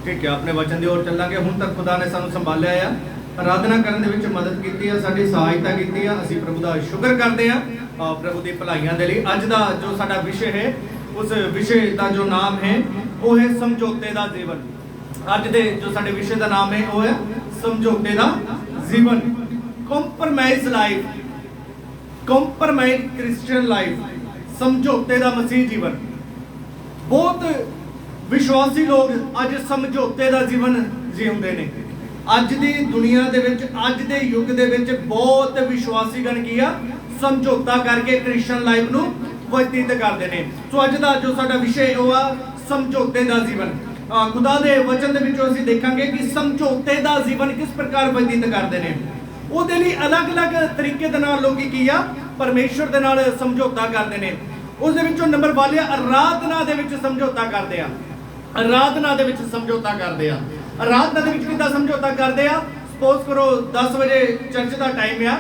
ठीक है, अपने वचन की ओर चलांगे। हुण तक खुदा ने सानू संभालिया है, आराधना करने दे विच मदद की है, साडी सहायता की है। असीं प्रभु दा शुक्र करते हैं प्रभु दी भलाइयां दे लई। अज दा जो साडा विषय है, उस विषय का जो नाम है वो है समझौते दा जीवन। अज दे जो साडे विषय का नाम है वो है समझौते दा जीवन। Compromise life, compromise Christian life, समझौते दा मसीह जीवन। बहुत विश्वासी लोग अज समझौते दा जीवन जीउंदे ने। अज दी दुनिया दे विच, अज दे युग दे विच बहुत विश्वासीगण की आ समझौता करके क्रिश्चियन लाइफ नूं व्यतीत करदे ने। सो अज दा जो साडा विषय वो आ समझौते दा जीवन। खुदा दे वचन दे विचों असीं देखांगे कि समझौते दा जीवन किस प्रकार व्यतीत करदे ने। ਉਹਦੇ ਲਈ ਅਲੱਗ-ਅਲੱਗ ਤਰੀਕੇ ਦੇ ਨਾਲ ਲੋਕੀ ਕੀ ਆ ਪਰਮੇਸ਼ਰ ਦੇ ਨਾਲ ਸਮਝੌਤਾ ਕਰਦੇ ਨੇ। ਉਸ ਦੇ ਵਿੱਚੋਂ ਨੰਬਰ 1 ਆ ਆਰਾਧਨਾ ਦੇ ਵਿੱਚ ਸਮਝੌਤਾ ਕਰਦੇ ਆ। ਆਰਾਧਨਾ ਦੇ ਵਿੱਚ ਸਮਝੌਤਾ ਕਰਦੇ ਆ। ਆਰਾਧਨਾ ਦੇ ਵਿੱਚ ਕਿੱਦਾਂ ਸਮਝੌਤਾ ਕਰਦੇ ਆ? ਸਪੋਜ਼ ਕਰੋ 10 ਵਜੇ ਚਰਚ ਦਾ ਟਾਈਮ ਆ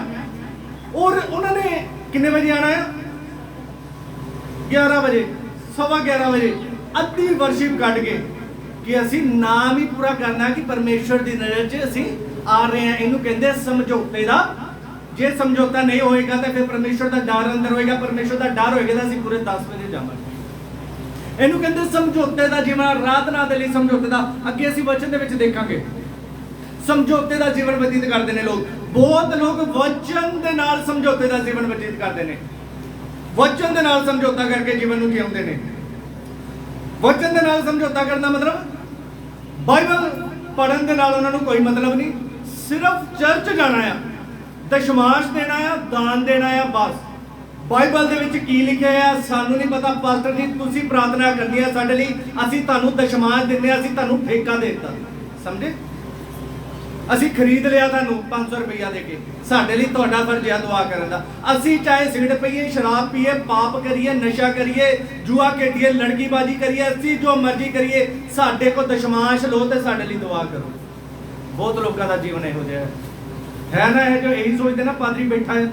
ਔਰ ਉਹਨਾਂ ਨੇ ਕਿੰਨੇ ਵਜੇ ਆਣਾ ਆ? 11 ਵਜੇ, 11:15 ਵਜੇ ਅੱਧੀ ਵਰਸ਼ਿਪ ਕੱਢ ਕੇ ਕਿ ਅਸੀਂ ਨਾਮ ਹੀ ਪੂਰਾ ਕਰਨਾ ਕਿ ਪਰਮੇਸ਼ਰ ਦੀ ਨਜ਼ਰ 'ਚ ਅਸੀਂ आ रहे हैं। इनू कहते समझौते दा। जे समझौता नहीं होएगा तो फिर परमेश्वर का डर अंदर होएगा, परमेश्वर का डर होएगा तो असीं पूरे 10 बजे जावांगे। इनू कहते समझौते दा जीवन। आराधना दे लई समझौते दा अगे असीं वचन दे विच देखांगे। समझौते दा जीवन व्यतीत करदे ने लोग। बहुत लोग वचन दे नाल समझौते दा जीवन व्यतीत करदे ने। वचन दे नाल समझौता करके जीवन नूं जिउंदे ने। वचन दे नाल समझौता करना मतलब बाइबल पढ़न दे नाल उन्हां नूं कोई मतलब नहीं। सिर्फ चर्च जाना है, दशमांश देना है, दान देना है, बस। बाइबल दे विच की लिखिया है सानू नहीं पता। पास्टर जी तुसीं प्रार्थना करनी है साडे लई, असीं तुहानूं दशमांश दिंदे, असीं तुहानूं ठेका दे दित्ता, समझे? असीं खरीद लिया तुहानूं 500 रुपया दे के। साडे लई तुहाडा फर्ज है दुआ करन दा। असीं चाहे सिगरट पीए, शराब पीए, पाप करिए, नशा करिए, जुआ खेडिए, लड़कीबाजी करिए, असीं जो मर्जी करिए, साडे को दशमांश लो ते साडे लई दुआ करो। बहुत लोगों का जीवन इहो जिहा है ना, है जो यही सोचते ना पादरी बैठा है।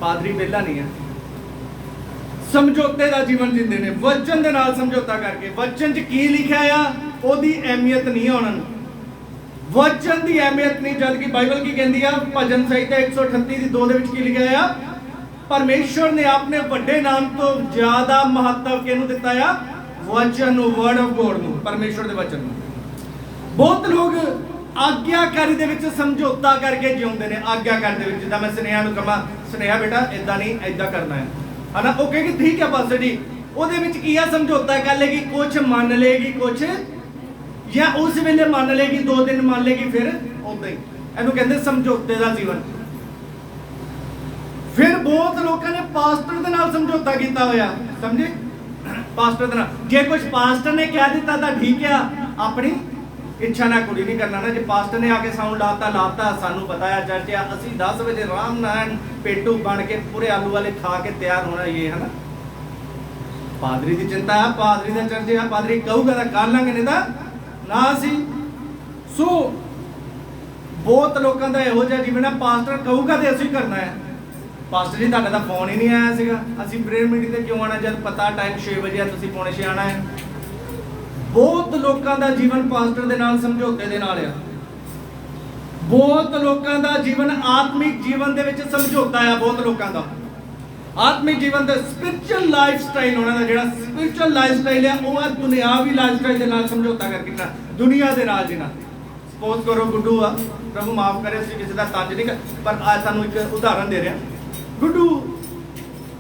पादरी वेला नहीं है। समझौते का जीवन जींदे ने, वचन दे नाल समझौता करके। वचन च की लिखिया आ ओदी अहमियत नहीं है उन्हां नूं। वचन की अहमियत नहीं, जबकि बाइबल की कहती है भजन संहिता 138:2 दे विच की लिखिया आ परमेश्वर ने अपने वड्डे नाम तो ज्यादा महत्व किहनूं दित्ता आ? वचन नूं, वर्ड ऑफ गॉड नूं, परमेश्वर दे वचन नूं। बहुत लोग आग्याकारी दे विच समझौता करके जिउंदे ने। आग्याकारी दे विच जिद्दां मैं स्नेहा नूं कहां स्नेहा बेटा इदां नहीं इदां करना है ना, ओह कहेगी ठीक है पास्टर जी। ओहदे विच की है समझौता कर लेगी, कुछ मान लेगी, कुछ या उस वेले मान लेगी, 2 दिन मान लेगी, फिर उदां ही। इहनूं कहंदे समझौते दा जीवन। फिर बहुत लोगों ने पास्टर दे नाल समझौता कीता होया, समझे? पास्टर दे नाल जे कुछ पास्टर ने कह दित्ता तां ठीक है, अपनी इच्छा ना कुड़ी नहीं करना ना। जो पास्टर ने आके साउंड लाता सानू पता है चर्च आ, असीं 10 बजे आराम नाल पेटू बन के पूरे आलू वाले खा के तैयार होना, ये है ना। पादरी की चिंता है, पादरी का चर्च है, पादरी कहूगा तो कर लांगे, नहीं तो ना असीं। सो बहुत लोगों का इहो जिहा जीवन है, पास्टर कहूगा तो असीं करना है। पास्टर जी तुहाडा तां फोन ही नहीं आया सीगा, असीं प्रेयर मीटिंग ते क्यों आना जब पता टाइम 6 बजे है, तुसीं 5:45 आना है। बहुत लोगों का जीवन पास्टर दे नाल समझौते दे नाल आ। बहुत लोगों का जीवन आत्मिक जीवन दे विच समझौता है। बहुत लोगों का आत्मिक जीवन दा स्पिरिचुअल लाइफ स्टाइल होना दा जिहड़ा स्पिरिचुअल लाइफ स्टाइल है वो है दुनियावी लाइफ स्टाइल दे नाल समझौता करके ना, दुनिया दे नाल जीना। सपोज करो गुड्डू आ, प्रभु माफ करे असीं किसी दा तंज नहीं कर, पर आज सानूं एक उदाहरण दे रहा। गुड्डू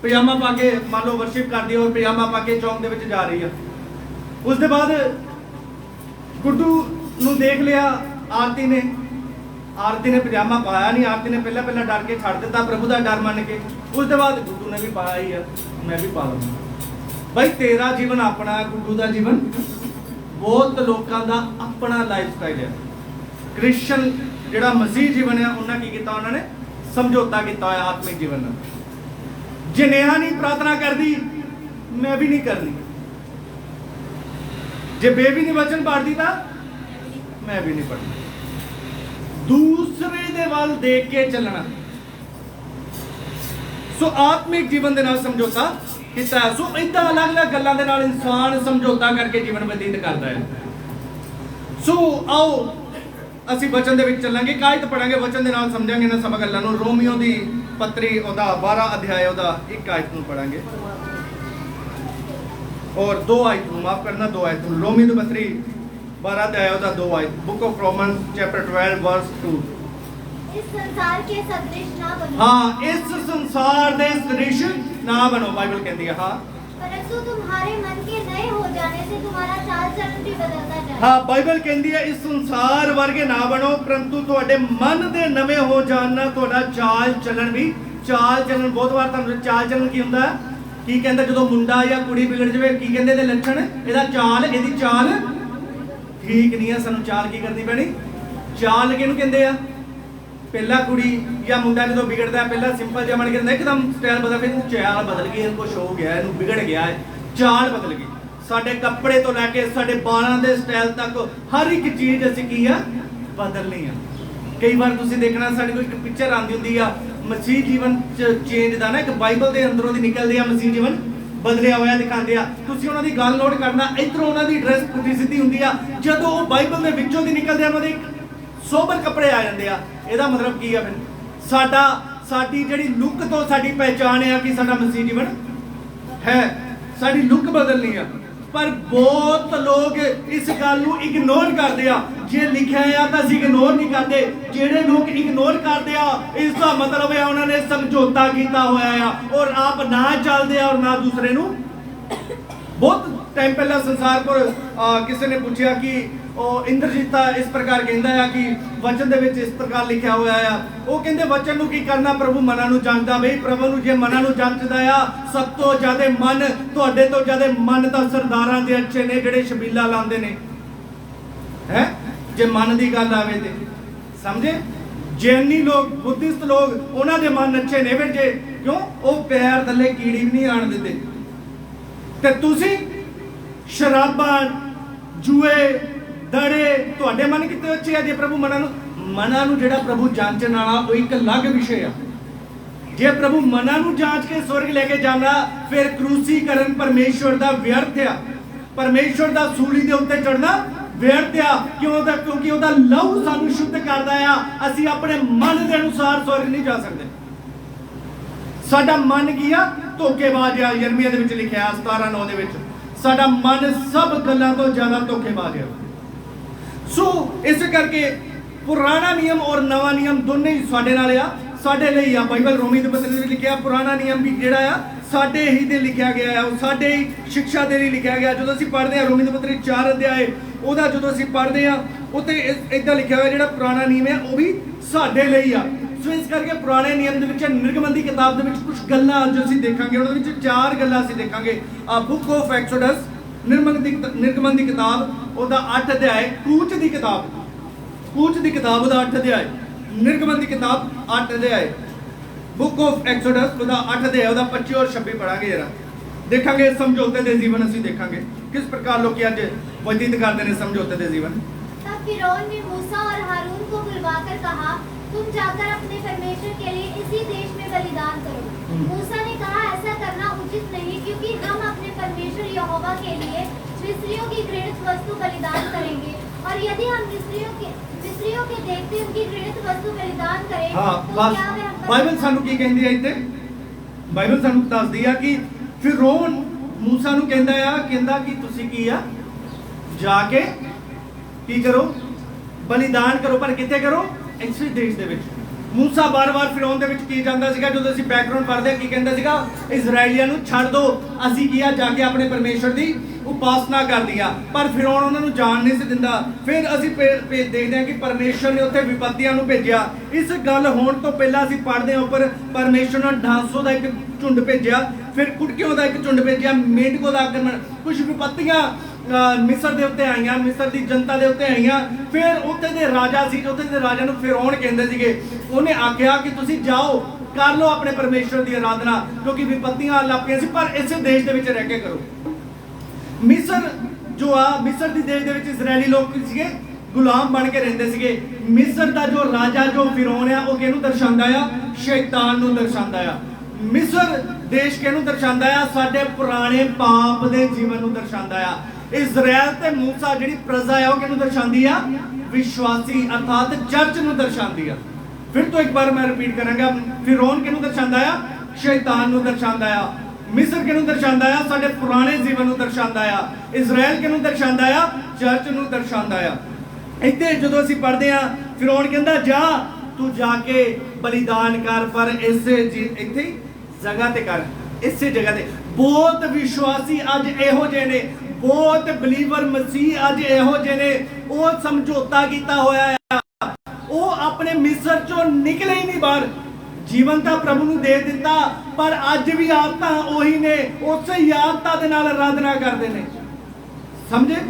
पजामा पा के मान लो वर्शिप करदी और पजामा पा के चौक दे विच जा रही है। उसके बाद गुड्डू नूं देख लिया आरती ने पजामा पाया नहीं, आरती ने पहला डर के छड़ दिता प्रभु का डर मान के। उसके बाद गुड्डू ने भी पाया ही है, मैं भी पा लूँगा। भाई तेरा जीवन अपना, गुड्डू का जीवन बहुत लोगों का अपना लाइफ स्टाइल है। क्रिश्चियन जिहड़ा मसीह जीवन है उन्हें की किया, उन्होंने समझौता किया है आत्मिक जीवन। जे नेहा नहीं प्रार्थना करती मैं भी नहीं करनी, जे बेबी ने वचन पढ़ती था मैं भी नहीं पढ़नी। दूसरे दे वाल देख के चलना। सो आत्मिक जीवन दे नाल समझौता किया। सो इदां अलग अलग गल्लां दे नाल इंसान समझौता करके जीवन व्यतीत करता है। ਸੋ ਆਓ ਅਸੀਂ ਵਚਨ ਦੇ ਵਿੱਚ ਚੱਲਾਂਗੇ, ਕਾਇਤ ਪੜਾਂਗੇ, ਵਚਨ ਦੇ ਨਾਲ ਸਮਝਾਂਗੇ ਇਹਨਾਂ ਸਭ ਗੱਲਾਂ ਨੂੰ। ਰੋਮੀਓ ਦੀ ਪੱਤਰੀ ਉਹਦਾ 12 ਅਧਿਆਇ ਉਹਦਾ 1 ਆਇਤ ਨੂੰ ਪੜਾਂਗੇ ਔਰ 2 ਆਇਤ ਨੂੰ, ਮਾਫ ਕਰਨਾ 2 ਆਇਤ ਨੂੰ। ਰੋਮੀਓ ਦੀ ਪੱਤਰੀ 12 ਅਧਿਆਇ ਉਹਦਾ 2 ਆਇਤ, book of Roman chapter 12 verse 2। इस संसार के सदृश ना बनो। हाँ, इस संसार दे सदृश ना बनो, बाइबल कहती है। हाँ, परंतु तुम्हारे मन के नए हो जाने से तुम्हारा चाल चलन भी बदलता जाए। हाँ, बाइबल कहती है इस संसार वर्गे ना बनो, परंतु ਤੁਹਾਡੇ ਮਨ ਦੇ ਨਵੇਂ ਹੋ ਜਾਣ ਨਾਲ ਤੁਹਾਡਾ ਚਾਲ ਚੱਲਣ ਵੀ, ਚਾਲ ਚੱਲਣ ਬਹੁਤ ਵਾਰ ਤੁਹਾਨੂੰ ਚਾਲ ਚੱਲਣ ਕੀ ਹੁੰਦਾ, ਕੀ ਕਹਿੰਦਾ ਜਦੋਂ ਮੁੰਡਾ ਜਾਂ ਕੁੜੀ ਵਿਗੜ ਜਾਵੇ, ਕੀ ਕਹਿੰਦੇ ਇਹਦੇ ਲੱਛਣ, ਇਹਦਾ ਚਾਲ, ਇਹਦੀ ਚਾਲ ਠੀਕ ਨਹੀਂ ਆ, ਸਾਨੂੰ ਚਾਲ ਕੀ ਕਰਨੀ ਪੈਣੀ, ਚਾਲ ਕਿਹਨੂੰ ਕਹਿੰਦੇ ਆ, ਪਹਿਲਾ ਕੁੜੀ ਜਾਂ ਮੁੰਡਾ ਜਦੋਂ ਵਿਗੜਦਾ ਪਹਿਲਾਂ ਸਿੰਪਲ ਜਿਹਾ ਬਣ ਕੇ ਰਹਿੰਦਾ, ਇੱਕਦਮ ਸਟਾਈਲ ਬਦਲ, ਫਿਰ ਚਾਲ ਬਦਲ ਗਈ, ਇਹਨੂੰ ਕੁਝ ਹੋ ਗਿਆ, ਇਹਨੂੰ ਵਿਗੜ ਗਿਆ ਹੈ, ਚਾਲ ਬਦਲ ਗਈ। ਸਾਡੇ ਕੱਪੜੇ ਤੋਂ ਲੈ ਕੇ ਸਾਡੇ ਬਾਲਾਂ ਦੇ ਸਟਾਈਲ ਤੱਕ ਹਰ ਇੱਕ ਚੀਜ਼ ਅਸੀਂ ਕੀ ਆ, ਬਦਲਣੀ ਆ। ਕਈ ਵਾਰ ਤੁਸੀਂ ਦੇਖਣਾ ਸਾਡੇ ਕੋਲ ਇੱਕ ਪਿਕਚਰ ਆਉਂਦੀ ਹੁੰਦੀ ਆ ਮਸੀਹ ਜੀਵਨ ਚ ਚੇਂਜ ਦਾ ਨਾ, ਇੱਕ ਬਾਈਬਲ ਦੇ ਅੰਦਰੋਂ ਦੀ ਨਿਕਲਦੇ ਆ ਮਸੀਹ ਜੀਵਨ ਬਦਲਿਆ ਹੋਇਆ ਦਿਖਾਉਂਦੇ ਆ। ਤੁਸੀਂ ਉਹਨਾਂ ਦੀ ਗੱਲ ਨੋਟ ਕਰਨਾ, ਇਧਰੋਂ ਉਹਨਾਂ ਦੀ ਡਰੈਸ ਪੁੱਠੀ ਸਿੱਧੀ ਹੁੰਦੀ ਆ, ਜਦੋਂ ਉਹ ਬਾਈਬਲ ਦੇ ਵਿੱਚੋਂ ਦੀ ਨਿਕਲਦੇ ਆ ਉਹਨਾਂ ਦੇ ਸੋਬਰ ਕੱਪੜੇ ਆ ਜਾਂਦੇ ਆ। ਇਹਦਾ ਮਤਲਬ ਕੀ ਆ, ਫਿਰ ਸਾਡੀ ਜਿਹੜੀ ਲੁੱਕ ਤੋਂ ਸਾਡੀ ਪਹਿਚਾਣ ਆ ਕਿ ਸਾਡਾ ਮਸੀਹ ਜੀਵਨ ਹੈ, ਸਾਡੀ ਲੁੱਕ ਬਦਲਣੀ ਆ। ਪਰ ਬਹੁਤ ਲੋਕ ਇਸ ਗੱਲ ਨੂੰ ਇਗਨੋਰ ਕਰਦੇ ਆ, ਜੇ ਲਿਖਿਆ ਆ ਤਾਂ ਅਸੀਂ ਇਗਨੋਰ ਨਹੀਂ ਕਰਦੇ। ਜਿਹੜੇ ਲੋਕ ਇਗਨੋਰ ਕਰਦੇ ਆ ਇਸ ਦਾ ਮਤਲਬ ਹੈ ਉਹਨਾਂ ਨੇ ਸਮਝੌਤਾ ਕੀਤਾ ਹੋਇਆ ਆ ਔਰ ਆਪ ਨਾ ਚੱਲਦੇ ਆ ਔਰ ਨਾ ਦੂਸਰੇ ਨੂੰ। ਬਹੁਤ ਟਾਈਮ ਪਹਿਲਾਂ ਸੰਸਾਰਪੁਰ ਕਿਸੇ ਨੇ ਪੁੱਛਿਆ ਕਿ ਉਹ ਇੰਦਰਜੀਤਾ ਇਸ ਪ੍ਰਕਾਰ ਕਹਿੰਦਾ ਆ ਕਿ ਵਚਨ ਦੇ ਵਿੱਚ ਇਸ ਪ੍ਰਕਾਰ ਲਿਖਿਆ ਹੋਇਆ ਆ। ਉਹ ਕਹਿੰਦੇ ਵਚਨ ਨੂੰ ਕੀ ਕਰਨਾ, ਪ੍ਰਭੂ ਮਨਾਂ ਨੂੰ ਜਾਣਦਾ। ਬਈ ਪ੍ਰਭੂ ਨੂੰ ਜੇ ਮਨਾਂ ਨੂੰ ਜਾਣਦਾ ਆ, ਸਭ ਤੋਂ ਜ਼ਿਆਦਾ ਮਨ ਤੁਹਾਡੇ ਤੋਂ ਜ਼ਿਆਦਾ ਮਨ ਤਾਂ ਸਰਦਾਰਾਂ ਦੇ ਅੱਛੇ ਨੇ ਜਿਹੜੇ ਸ਼ਬੀਲਾ ਲਾਉਂਦੇ ਨੇ, ਹੈ ਜੇ ਮਨ ਦੀ ਗੱਲ ਆਵੇ ਤੇ ਸਮਝੇ। ਜੈਨੀ ਲੋਕ, ਬੁੱਧਿਸਟ ਲੋਕ, ਉਹਨਾਂ ਦੇ ਮਨ ਅੱਛੇ ਨੇ ਫਿਰ, ਜੇ ਕਿਉਂ ਉਹ ਪੈਰ ਥੱਲੇ ਕੀੜੀ ਵੀ ਨਹੀਂ ਆਣ ਦਿੰਦੇ। ਤੇ ਤੁਸੀਂ ਸ਼ਰਾਬਾਂ, ਜੂਏ, ਦੜੇ, ਤੁਹਾਡੇ ਮਨ ਕਿਤੇ ਅੱਛੇ ਆ ਜੇ ਪ੍ਰਭੂ ਮਨਾਂ ਨੂੰ ਜਿਹੜਾ ਪ੍ਰਭੂ ਜਾਂਚਣ ਵਾਲਾ ਉਹ ਇੱਕ ਅਲੱਗ ਵਿਸ਼ੇ ਆ। ਜੇ ਪ੍ਰਭੂ ਮਨਾਂ ਨੂੰ ਜਾਂਚ ਕੇ ਸਵਰਗ ਲੈ ਕੇ ਜਾਣਾ, ਫਿਰ ਕਰੂਸੀਕਰਨ ਪਰਮੇਸ਼ਵਰ ਦਾ ਵਿਅਰਥ ਆ, ਪਰਮੇਸ਼ਵਰ ਦਾ ਸੂਲੀ ਦੇ ਉੱਤੇ ਚੜਨਾ ਵਿਅਰਥ ਆ। ਕਿਉਂਕਿ ਉਹਦਾ ਲਹੂ ਸਾਨੂੰ ਸ਼ੁੱਧ ਕਰਦਾ ਆ। ਅਸੀਂ ਆਪਣੇ ਮਨ ਦੇ ਅਨੁਸਾਰ ਸਵਰਗ ਨਹੀਂ ਜਾ ਸਕਦੇ। ਸਾਡਾ ਮਨ ਕੀ ਆ, ਧੋਖੇਬਾਜ਼ ਆ। ਯਰਮੀਆ ਦੇ ਵਿੱਚ ਲਿਖਿਆ 17:9 ਦੇ ਵਿੱਚ, ਸਾਡਾ ਮਨ ਸਭ ਗੱਲਾਂ ਤੋਂ ਜ਼ਿਆਦਾ ਧੋਖੇਬਾਜ਼ ਆ। ਸੋ ਇਸ ਕਰਕੇ ਪੁਰਾਣਾ ਨਿਯਮ ਔਰ ਨਵਾਂ ਨਿਯਮ ਦੋਨੇ ਹੀ ਸਾਡੇ ਨਾਲ ਆ, ਸਾਡੇ ਲਈ ਆ। ਬਾਈਬਲ ਰੋਮੀ ਦੇ ਪੱਤਰ ਵਿੱਚ ਲਿਖਿਆ ਪੁਰਾਣਾ ਨਿਯਮ ਵੀ ਜਿਹੜਾ ਆ ਸਾਡੇ ਹੀ ਦੇ ਲਿਖਿਆ ਗਿਆ ਆ, ਉਹ ਸਾਡੇ ਹੀ ਸਿੱਖਿਆ ਦੇ ਲਈ ਲਿਖਿਆ ਗਿਆ। ਜਦੋਂ ਅਸੀਂ ਪੜ੍ਹਦੇ ਆ ਰੋਮੀ ਦੇ ਪੱਤਰ 4 ਅਧਿਆਏ, ਉਹਦਾ ਜਦੋਂ ਅਸੀਂ ਪੜ੍ਹਦੇ ਆ ਉੱਥੇ ਇਦਾਂ ਲਿਖਿਆ ਹੋਇਆ ਜਿਹੜਾ ਪੁਰਾਣਾ ਨਿਯਮ ਹੈ ਉਹ ਵੀ ਸਾਡੇ ਲਈ ਆ। ਸੋ ਇਸ ਕਰਕੇ ਪੁਰਾਣੇ ਨਿਯਮ ਦੇ ਵਿੱਚ ਨਿਰਗਮਨ ਦੀ ਕਿਤਾਬ ਦੇ ਵਿੱਚ ਕੁਝ ਗੱਲਾਂ ਅੱਜ ਅਸੀਂ ਦੇਖਾਂਗੇ। ਉਹਨਾਂ ਵਿੱਚ 4 ਗੱਲਾਂ ਅਸੀਂ ਦੇਖਾਂਗੇ। ਬੁੱਕ ਆਫ ਐਕਸੋਡਸ, ਨਿਰਗਮਨ ਦੀ ਕਿਤਾਬ ਉਹਦਾ 8 ਅਧਿਆਏ, ਕੂਚ ਦੀ ਕਿਤਾਬ ਉਹਦਾ 8 ਅਧਿਆਏ, ਨਿਰਗਮਨ ਦੀ ਕਿਤਾਬ 8 ਅਧਿਆਏ, ਬੁੱਕ ਆਫ ਐਕਸੋਡਸ ਉਹਦਾ 8 ਅਧਿਆਏ, ਉਹਦਾ 25 ਔਰ 26 ਪੜਾਂਗੇ। ਜਰਾ ਦੇਖਾਂਗੇ ਸਮਝੌਤੇ ਦੇ ਜੀਵਨ, ਅਸੀਂ ਦੇਖਾਂਗੇ ਕਿਸ ਪ੍ਰਕਾਰ ਲੋਕੀ ਅੱਜ ਬਤੀਤ ਕਰਦੇ ਨੇ ਸਮਝੌਤੇ ਦੇ ਜੀਵਨ। तब फिरौन ने मूसा और हारून को बुलवाकर कहा, तुम जाकर अपने परमेश्वर के लिए इसी देश में बलिदान करो। मूसा ने कहा, ऐसा करना उचित नहीं, क्योंकि हम अपने परमेश्वर यहोवा के लिए मिस्रियों की घृणित वस्तु बलिदान करेंगे, और यदि हम मिस्रियों के देखते उनकी घृणित वस्तु बलिदान करें, तो क्या वे हम ਬਾਈਬਲ ਸਾਨੂੰ ਕੀ ਕਹਿੰਦੀ ਹੈ ਇੱਥੇ? ਬਾਈਬਲ ਸਾਨੂੰ ਦੱਸਦੀ ਆ ਕਿ ਫਿਰੌਨ ਮੂਸਾ ਨੂੰ ਕਹਿੰਦਾ ਕਿ ਤੁਸੀਂ ਕੀ ਆ, ਜਾ ਕੇ ਕੀ ਕਰੋ, ਬਲੀਦਾਨ ਕਰੋ। ਪਰ ਕਿੱਥੇ ਕਰੋ? ਇਸ ਦੇਸ਼ ਦੇ ਵਿੱਚ। ਮੂਸਾ ਬਾਰ-ਬਾਰ ਫਿਰੌਨ ਦੇ ਵਿੱਚ ਕੀ ਜਾਂਦਾ ਸੀਗਾ? ਜਦੋਂ ਅਸੀਂ ਬੈਕਗ੍ਰਾਉਂਡ ਪੜ੍ਹਦੇ ਕੀ ਕਹਿੰਦਾ ਸੀਗਾ? ਇਜ਼ਰਾਈਲੀਆਂ ਨੂੰ ਛੱਡ ਦਿਓ, ਅਸੀਂ ਕੀ ਆ ਜਾ ਕੇ ਆਪਣੇ ਪਰਮੇਸ਼ਵਰ ਦੀ ਉਪਾਸਨਾ ਕਰਦੀ ਆ। ਪਰ ਫਿਰੌਨ ਉਹਨਾਂ ਨੂੰ ਜਾਣ ਨਹੀਂ ਸੀ ਦਿੰਦਾ। ਫਿਰ ਅਸੀਂ ਦੇਖਦੇ ਹਾਂ ਕਿ ਪਰਮੇਸ਼ਵਰ ਨੇ ਉੱਥੇ ਵਿਪੱਤੀਆਂ ਨੂੰ ਭੇਜਿਆ। ਇਸ ਗੱਲ ਹੋਣ ਤੋਂ ਪਹਿਲਾਂ ਅਸੀਂ ਪੜ੍ਹਦੇ ਹਾਂ ਉੱਪਰ ਪਰਮੇਸ਼ਵਰ ਨੇ ਢਾਂਸੋ ਦਾ ਇੱਕ ਝੁੰਡ ਭੇਜਿਆ, ਫਿਰ ਕੁਟਕਿਆਂ ਦਾ ਇੱਕ ਝੁੰਡ ਭੇਜਿਆ, ਮੇਢਕੋ ਦਾ ਆਕਰਮਣ, ਕੁਝ ਵਿਪੱਤੀਆਂ ਮਿਸਰ ਦੇ ਉੱਤੇ ਆਈਆਂ, ਮਿਸਰ ਦੀ ਜਨਤਾ ਦੇ ਉੱਤੇ ਆਈਆਂ। ਫਿਰ ਉੱਥੇ ਦੇ ਰਾਜਾ ਸੀ, ਉੱਥੇ ਦੇ ਰਾਜਾ ਨੂੰ ਫਿਰੌਨ ਕਹਿੰਦੇ ਸੀਗੇ, ਉਹਨੇ ਆਖਿਆ ਕਿ ਤੁਸੀਂ ਜਾਓ ਕਰ ਲਓ ਆਪਣੇ ਪਰਮੇਸ਼ਵਰ ਦੀ ਆਰਾਧਨਾ, ਕਿਉਂਕਿ ਵਿਪੱਤੀਆਂ ਲੱਪੀਆਂ ਸੀ, ਪਰ ਇਸੇ ਦੇਸ਼ ਦੇ ਵਿੱਚ ਰਹਿ ਕੇ ਕਰੋ। ਮਿਸਰ ਜੋ ਆ, ਮਿਸਰ ਦੀ ਦੇਸ਼ ਦੇ ਵਿੱਚ ਇਜ਼ਰਾਈਲੀ ਲੋਕ ਸੀਗੇ, ਗੁਲਾਮ ਬਣ ਕੇ ਰਹਿੰਦੇ ਸੀਗੇ। ਮਿਸਰ ਦਾ ਜੋ ਰਾਜਾ ਜੋ ਫਿਰੌਨ ਆ, ਉਹ ਕਿਹਨੂੰ ਦਰਸਾਉਂਦਾ ਆ? ਸ਼ੈਤਾਨ ਨੂੰ ਦਰਸਾਉਂਦਾ ਆ। ਮਿਸਰ ਦੇਸ਼ ਕਿਹਨੂੰ ਦਰਸਾਉਂਦਾ ਆ? ਸਾਡੇ ਪੁਰਾਣੇ ਪਾਪ ਦੇ ਜੀਵਨ ਨੂੰ ਦਰਸਾਉਂਦਾ ਆ। इजराइल ते मूसा जिहड़ी प्रजा है वो किहनूं दर्शांदी आ? विश्वासी अर्थात चर्च नूं दर्शांदी आ। फिर तो एक बार मैं रिपीट करांगा, फिरौन किहनूं दर्शांदा आ? शैतान नूं दर्शांदा आ। मिस्र किहनूं दर्शांदा आ? साडे पुराने जीवन नूं दर्शांदा आ। इजराइल किहनूं दर्शांदा आ? चर्च नूं दर्शांदा आ। इत्थे जदों असीं पढ़दे आ, फिरौन कहंदा जा तू जाके बलिदान कर, पर इसे इत्थे जगह ते कर, इसे जगह ते। बहुत विश्वासी अज इहो जे ने, बहुत बिलीवर मसीह अज इहो जे ने, वो समझौता कीता होया है, वो अपने मिस्र चों निकले ही नहीं बाहर। जीवन तो प्रभु नूं दे दिता, पर अज भी आदतां ओही ने, उस ही आदतां दे नाल आराधना करदे ने। समझे?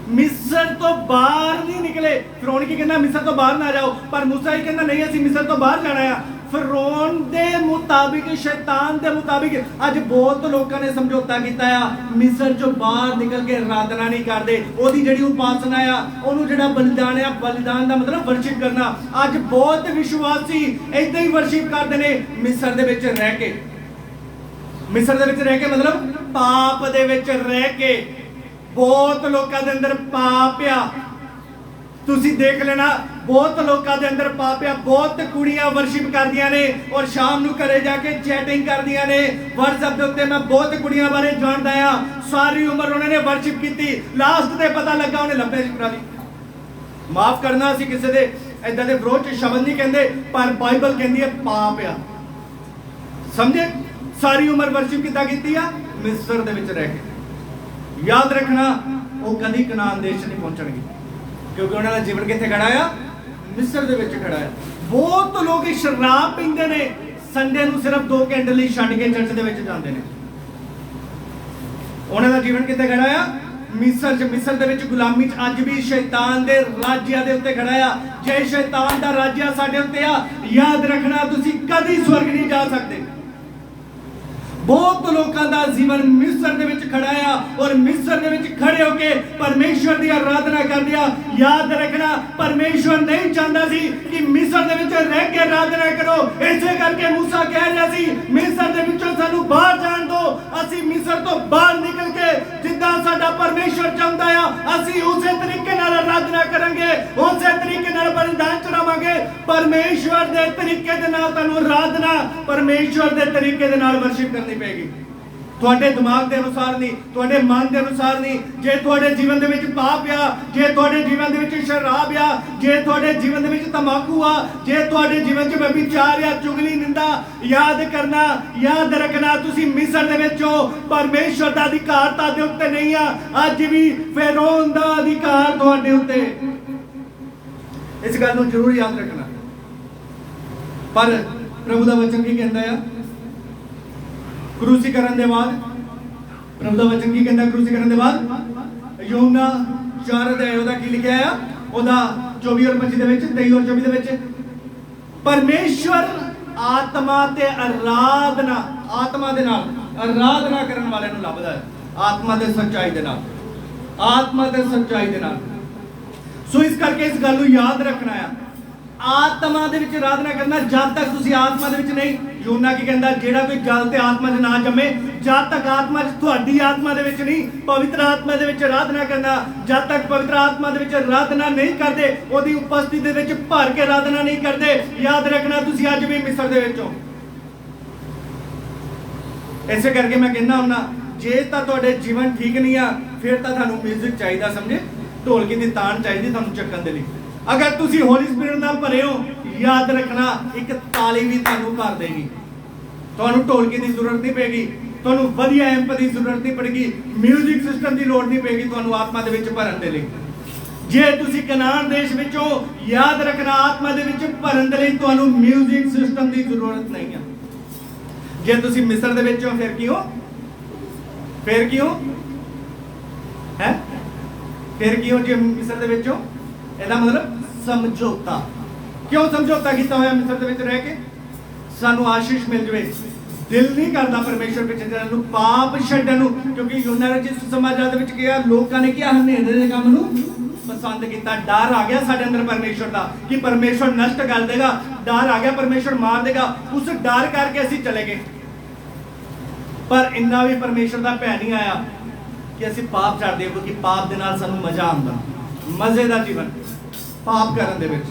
मिस्र तो बाहर नहीं निकले। फिरौन की कहना मिस्र तो बाहर ना जाओ, पर मूसा ही कहना नहीं असीं मिस्र तो बाहर जाना है। फिरौन दे मुताबिक, शैतान दे मुताबिक अज बहुत लोगों ने समझौता किया है, मिस्र चों बाहर निकल के आराधना नहीं करते। ओदी जिहड़ी उपासना आ, ओनू जिहड़ा बलिदान आ, बलिदान दा मतलब वर्शिप करना। अज बहुत विश्वासी इदां ही वर्शिप करते ने मिस्र दे विच रह के। मिस्र दे विच रह के मतलब पाप दे विच रह के। बहुत लोगों के अंदर पाप आ, तुसी देख लेना, बहुत लोगों के अंदर पाप आ। बहुत कुड़ियां वर्शिप करदियां ने और शाम नूं घरे जाके चैटिंग करदियां ने व्हाट्सएप दे उत्ते। मैं बहुत कुड़ियां बारे जानदा आ, सारी उम्र उन्होंने वर्शिप की, लास्ट ते पता लगा उन्हें लब्बे करा दी। माफ करना, असीं किसी दे इदां दे विरोध च शब्द नहीं कहंदे, पर बाइबल कहंदी है पाप आ। समझे? सारी उम्र वर्शिप किद्दां कीती आ? मिस्र दे विच रह के। याद रखना, वो कभी कनान देश नहीं पहुंचणगे, क्योंकि उन्होंने जीवन कितने खड़ा है? मिस्र दे विच खड़ा है। बहुत लोग शराब पींदे ने, संडे नूं सिर्फ 2 घंटे लई छड्ड के चर्च दे विच जांदे ने। उन्होंने जीवन कितने खड़ा है? मिस्र च। मिस्र दे विच गुलामी च अज भी शैतान दे राज्य दे उत्ते खड़ा है। जे शैतान दा राज्य साडे उत्ते आ, याद रखना तुसीं कदी स्वर्ग नहीं जा सकते। बहुत लोगों का जीवन मिस्र दे विच खड़ा है और मिस्र दे विच खड़े होके परमेश्वर की आराधना कर दिया। याद रखना, परमेश्वर नहीं चाहता सी कि मिस्र दे विच रह के आराधना करो। इसे करके मूसा कह रहा सी मिस्र दे विचों सानू बाहर जान दो, असी मिस्र तो बाहर निकल के जिद्दां साडा परमेश्वर चाहता है असी उसे तरीके नाल आराधना करेंगे, उसे तरीके नाल बलिदान चढ़ावांगे। परमेश्वर दे तरीके दे नाल तुहानू आराधना, परमेश्वर दे तरीके दे नाल वर्शिप करनी पेगी। तुहाडे दिमाग के अनुसार नहीं, तुहाडे मन के अनुसार नहीं। जे तुहाडे जीवन दे विच पाप आ, जे तुहाडे जीवन दे विच शराब आ, जे तुहाडे जीवन दे विच तंबाकू आ, जे तुहाडे जीवन च व्यभिचार आ, चुगली, निंदा, याद करना, याद रखना तुसी मिस्र दे विच हो। परमेश्वर दा अधिकार तुहाडे उत्ते नहीं आ। अज भी फिरौन दा अधिकार तुहाडे उत्ते। इस गल नूं जरूर याद रखना। पर प्रभु दा वचन की कहंदा है? क्रूसीकरण दे बाद प्रभु दा वचन की कहंदा? क्रूसीकरण दे बाद यूहन्ना 4 अध्याय ओदा की लिखिया है? ओदा 24 और 25 दे विच, 23 और 24 दे विच परमेश्वर आत्मा ते आराधना, आत्मा दे नाल आराधना करन वाले नूं लभदा है। आत्मा ते सच्चाई दे नाल, आत्मा ते सच्चाई दे नाल। सो इस करके इस गल नूं याद रखना है, आत्मा दे विच आराधना करना। जब तक तुसी आत्मा दे विच नहीं, यूहन्ना की कहंदा जेड़ा कोई जल ते आत्मा च ना जमे, जब तक आत्मा च तुहाडी आत्मा दे विच नहीं, पवित्र आत्मा दे विच आराधना करना। जब तक पवित्र आत्मा दे विच आराधना नहीं करदे, ओदी उपस्थिति दे विच भर के आराधना नहीं करदे, याद रखना तुसी अज भी मिस्र दे विच हो। इसे करके मैं कहना हुन्ना, जे तां तुहाडे जीवन ठीक नहीं आ, फिर तां तुहानू म्यूजिक चाहिदा, समझे? ढोलकी दी तान चाहिदी तुहानू चक्कन दे लई। अगर तुसी होली स्पिरिट नाल भरे हो, याद रखना एक ताली भी तुहानू भर देगी। तुहानू ढोलकी की जरूरत नहीं पेगी, तुहानू वधिया एम्प की जरूरत नहीं पड़ेगी, म्यूजिक सिस्टम की लोड़ नहीं पेगी तुहानू आत्मा दे विच भरन दे लई। जे तुसी कनान देश विच हो, याद रखना आत्मा दे विच भरन दे लई तुहानू म्यूजिक सिस्टम की जरूरत नहीं है। जे तुसी मिस्र दे विच हो, फिर की हो? फिर की हो? है? फिर की हो जे मिस्र दे विच हो? ਇਹਦਾ मतलब समझौता। क्यों समझौता किया होया मिस्र दे विच रह के? सानू आशीष मिल जाए। दिल नहीं करता परमेश्वर पिछे जाने नूं, पाप छड्डण नूं, क्योंकि यूहन्ना ने जिस समाचार दे विच किहा लोकां ने किहा हनेरे दे काम नूं पसंद किया। डर आ गया साडे अंदर परमेश्वर दा कि परमेश्वर नष्ट कर देगा, डर आ गया परमेश्वर मार देगा। उस डर करके असीं चले गए, पर इन्ना भी परमेश्वर दा भै नहीं आया। ਕਿ ਅਸੀਂ ਪਾਪ ਛੱਡ ਦਈਏ, ਕਿਉਂਕਿ ਪਾਪ ਦੇ ਨਾਲ ਸਾਨੂੰ ਮਜ਼ਾ ਆਉਂਦਾ, ਮਜ਼ੇ ਦਾ ਜੀਵਨ ਪਾਪ ਕਰਨ ਦੇ ਵਿੱਚ।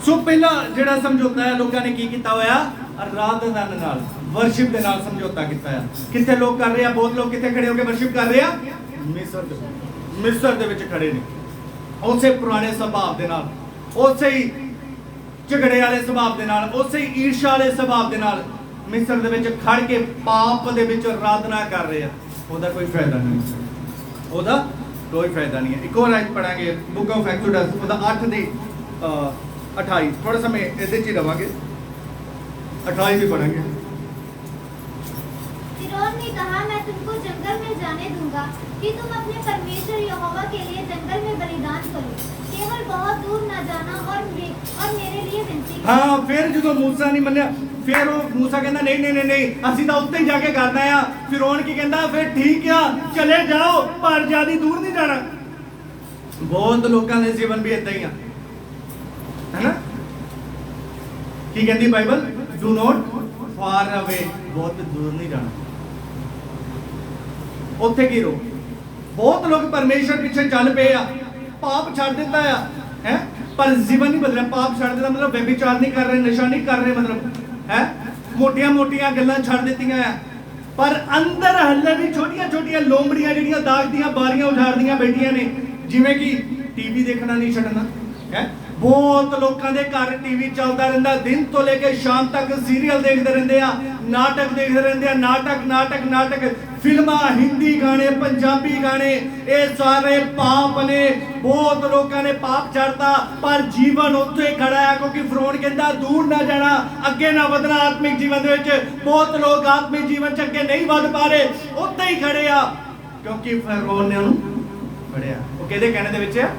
ਸੋ ਪਹਿਲਾ ਜਿਹੜਾ ਸਮਝੌਤਾ ਹੈ ਲੋਕਾਂ ਨੇ ਕੀ ਕੀਤਾ ਹੋਇਆ, ਆਰਾਧਨਾ ਨਾਲ, ਵਰਸ਼ਿਪ ਦੇ ਨਾਲ ਸਮਝੌਤਾ ਕੀਤਾ ਹੈ। ਕਿੱਥੇ ਲੋਕ ਕਰ ਰਹੇ ਆ, ਬਹੁਤ ਲੋਕ ਕਿੱਥੇ ਖੜੇ ਹੋ ਕੇ ਵਰਸ਼ਿਪ ਕਰ ਰਹੇ ਆ, ਮਿਸਰ ਦੇ ਵਿੱਚ ਖੜੇ ਨੇ, ਉਸੇ ਪੁਰਾਣੇ ਸੁਭਾਅ ਦੇ ਨਾਲ, ਉਸੇ ਹੀ ਝਗੜੇ ਵਾਲੇ ਸੁਭਾਅ ਦੇ ਨਾਲ, ਉਸੇ ਹੀ ਈਰਸ਼ਾ ਵਾਲੇ ਸੁਭਾਅ ਦੇ ਨਾਲ ਮਿਸਰ ਦੇ ਵਿੱਚ ਖੜ ਕੇ ਪਾਪ ਦੇ ਵਿੱਚ ਆਰਾਧਨਾ ਕਰ ਰਹੇ ਆ। ਉਹਦਾ ਕੋਈ ਫਾਇਦਾ ਨਹੀਂ, ਉਹਦਾ ਕੋਈ ਫਾਇਦਾ ਨਹੀਂ ਹੈ। ਇੱਕ ਹੋਰ ਆਇਤ ਪੜਾਂਗੇ ਬੁੱਕ ਆਫ ਐਕਸੋਡਸ, ਉਹਦਾ 8 ਦੀ 28, ਥੋੜਾ ਸਮੇਂ ਇਹਦੇ 'ਚ ਹੀ ਰਵਾਂਗੇ, 28 भी पढ़ेंगे। फिरौन ने कहा, मैं तुमको जंगल में जाने दूंगा कि तुम अपने परमेश्वर यहोवा के लिए जंगल में बलिदान करो, केवल बहुत दूर न जाना और मेरे लिए विनती करो। हाँ, फिर जो मूसा नहीं मन्या, फिर वो मूसा कहता नहीं नहीं नहीं नहीं ਅਸੀਂ ਤਾਂ ਉੱਤੇ ਹੀ ਜਾ ਕੇ ਕਰਨਾ ਆ। ਫਿਰੌਨ ਕੀ ਕਹਿੰਦਾ, ਫਿਰ ਠੀਕ ਆ ਚਲੇ ਜਾਓ, ਪਰ ਜ਼ਿਆਦਾ ਦੂਰ ਨਹੀਂ ਜਾਣਾ। ਬਹੁਤ ਲੋਕਾਂ ਦੇ ਜੀਵਨ ਵੀ ਇਦਾਂ ਹੀ ਆ, ਹੈ ਨਾ। ਕੀ ਕਹਿੰਦੀ ਬਾਈਬਲ, ਡੂ ਨੋਟ ਫਾਰ ਅਵੇ, ਬਹੁਤ ਦੂਰ ਨਹੀਂ ਜਾਣਾ, ਉੱਥੇ ਕੀ ਰੋ। ਬਹੁਤ ਲੋਕ ਪਰਮੇਸ਼ਰ ਪਿੱਛੇ ਚੱਲ ਪਏ ਆ, ਪਾਪ ਛੱਡ ਦਿੱਤਾ ਆ, ਹੈ, ਪਰ ਜੀਵਨ ਨਹੀਂ ਬਦਲਿਆ। ਪਾਪ ਛੱਡ ਦਿੱਤਾ ਮਤਲਬ ਵਿਚਾਰ ਨਹੀਂ ਕਰ ਰਹੇ, ਨਸ਼ਾ ਨਹੀਂ ਕਰ ਰਹੇ, ਮਤਲਬ ਹੈ ਮੋਟੀਆਂ ਮੋਟੀਆਂ ਗੱਲਾਂ ਛੱਡ ਦਿੱਤੀਆਂ ਆ, ਪਰ ਅੰਦਰ ਹੱਲੇ ਵੀ ਛੋਟੀਆਂ ਛੋਟੀਆਂ ਲੋਮੜੀਆਂ ਜਿਹੜੀਆਂ ਦਾਗ ਦੀਆਂ ਬਾਰੀਆਂ ਉਜਾੜਦੀਆਂ ਬੈਠੀਆਂ ਨੇ। ਜਿਵੇਂ ਕਿ ਟੀਵੀ ਦੇਖਣਾ ਨਹੀਂ ਛੱਡਣਾ, ਹੈ। ਬਹੁਤ ਲੋਕਾਂ ਦੇ ਘਰ ਟੀਵੀ ਚੱਲਦਾ ਰਹਿੰਦਾ, ਦਿਨ ਤੋਂ ਲੈ ਕੇ ਸ਼ਾਮ ਤੱਕ ਸੀਰੀਅਲ ਦੇਖਦੇ ਰਹਿੰਦੇ ਆ, ਨਾਟਕ ਦੇਖਦੇ ਰਹਿੰਦੇ ਆ, ਨਾਟਕ, ਫਿਲਮਾਂ, ਹਿੰਦੀ ਗਾਣੇ, ਪੰਜਾਬੀ ਗਾਣੇ, ਇਹ ਸਾਰੇ ਪਾਪ ਨੇ। ਬਹੁਤ ਲੋਕਾਂ ਨੇ ਪਾਪ ਛੱਡਤਾ, ਪਰ ਜੀਵਨ ਉੱਥੇ ਹੀ ਖੜਾ ਹੈ, ਕਿਉਂਕਿ ਫਿਰੌਨ ਕਹਿੰਦਾ ਦੂਰ ਨਾ ਜਾਣਾ, ਅੱਗੇ ਨਾ ਵਧਣਾ ਆਤਮਿਕ ਜੀਵਨ ਦੇ ਵਿੱਚ। ਬਹੁਤ ਲੋਕ ਆਤਮਿਕ ਜੀਵਨ 'ਚ ਅੱਗੇ ਨਹੀਂ ਵਧ ਪਾ ਰਹੇ, ਉੱਥੇ ਹੀ ਖੜੇ ਆ, ਕਿਉਂਕਿ ਫਿਰੌਨ ਨੇ ਉਹਨੂੰ ਫੜਿਆ। ਉਹ ਕਿਹਦੇ ਕਹਿਣੇ ਦੇ ਵਿੱਚ ਆ,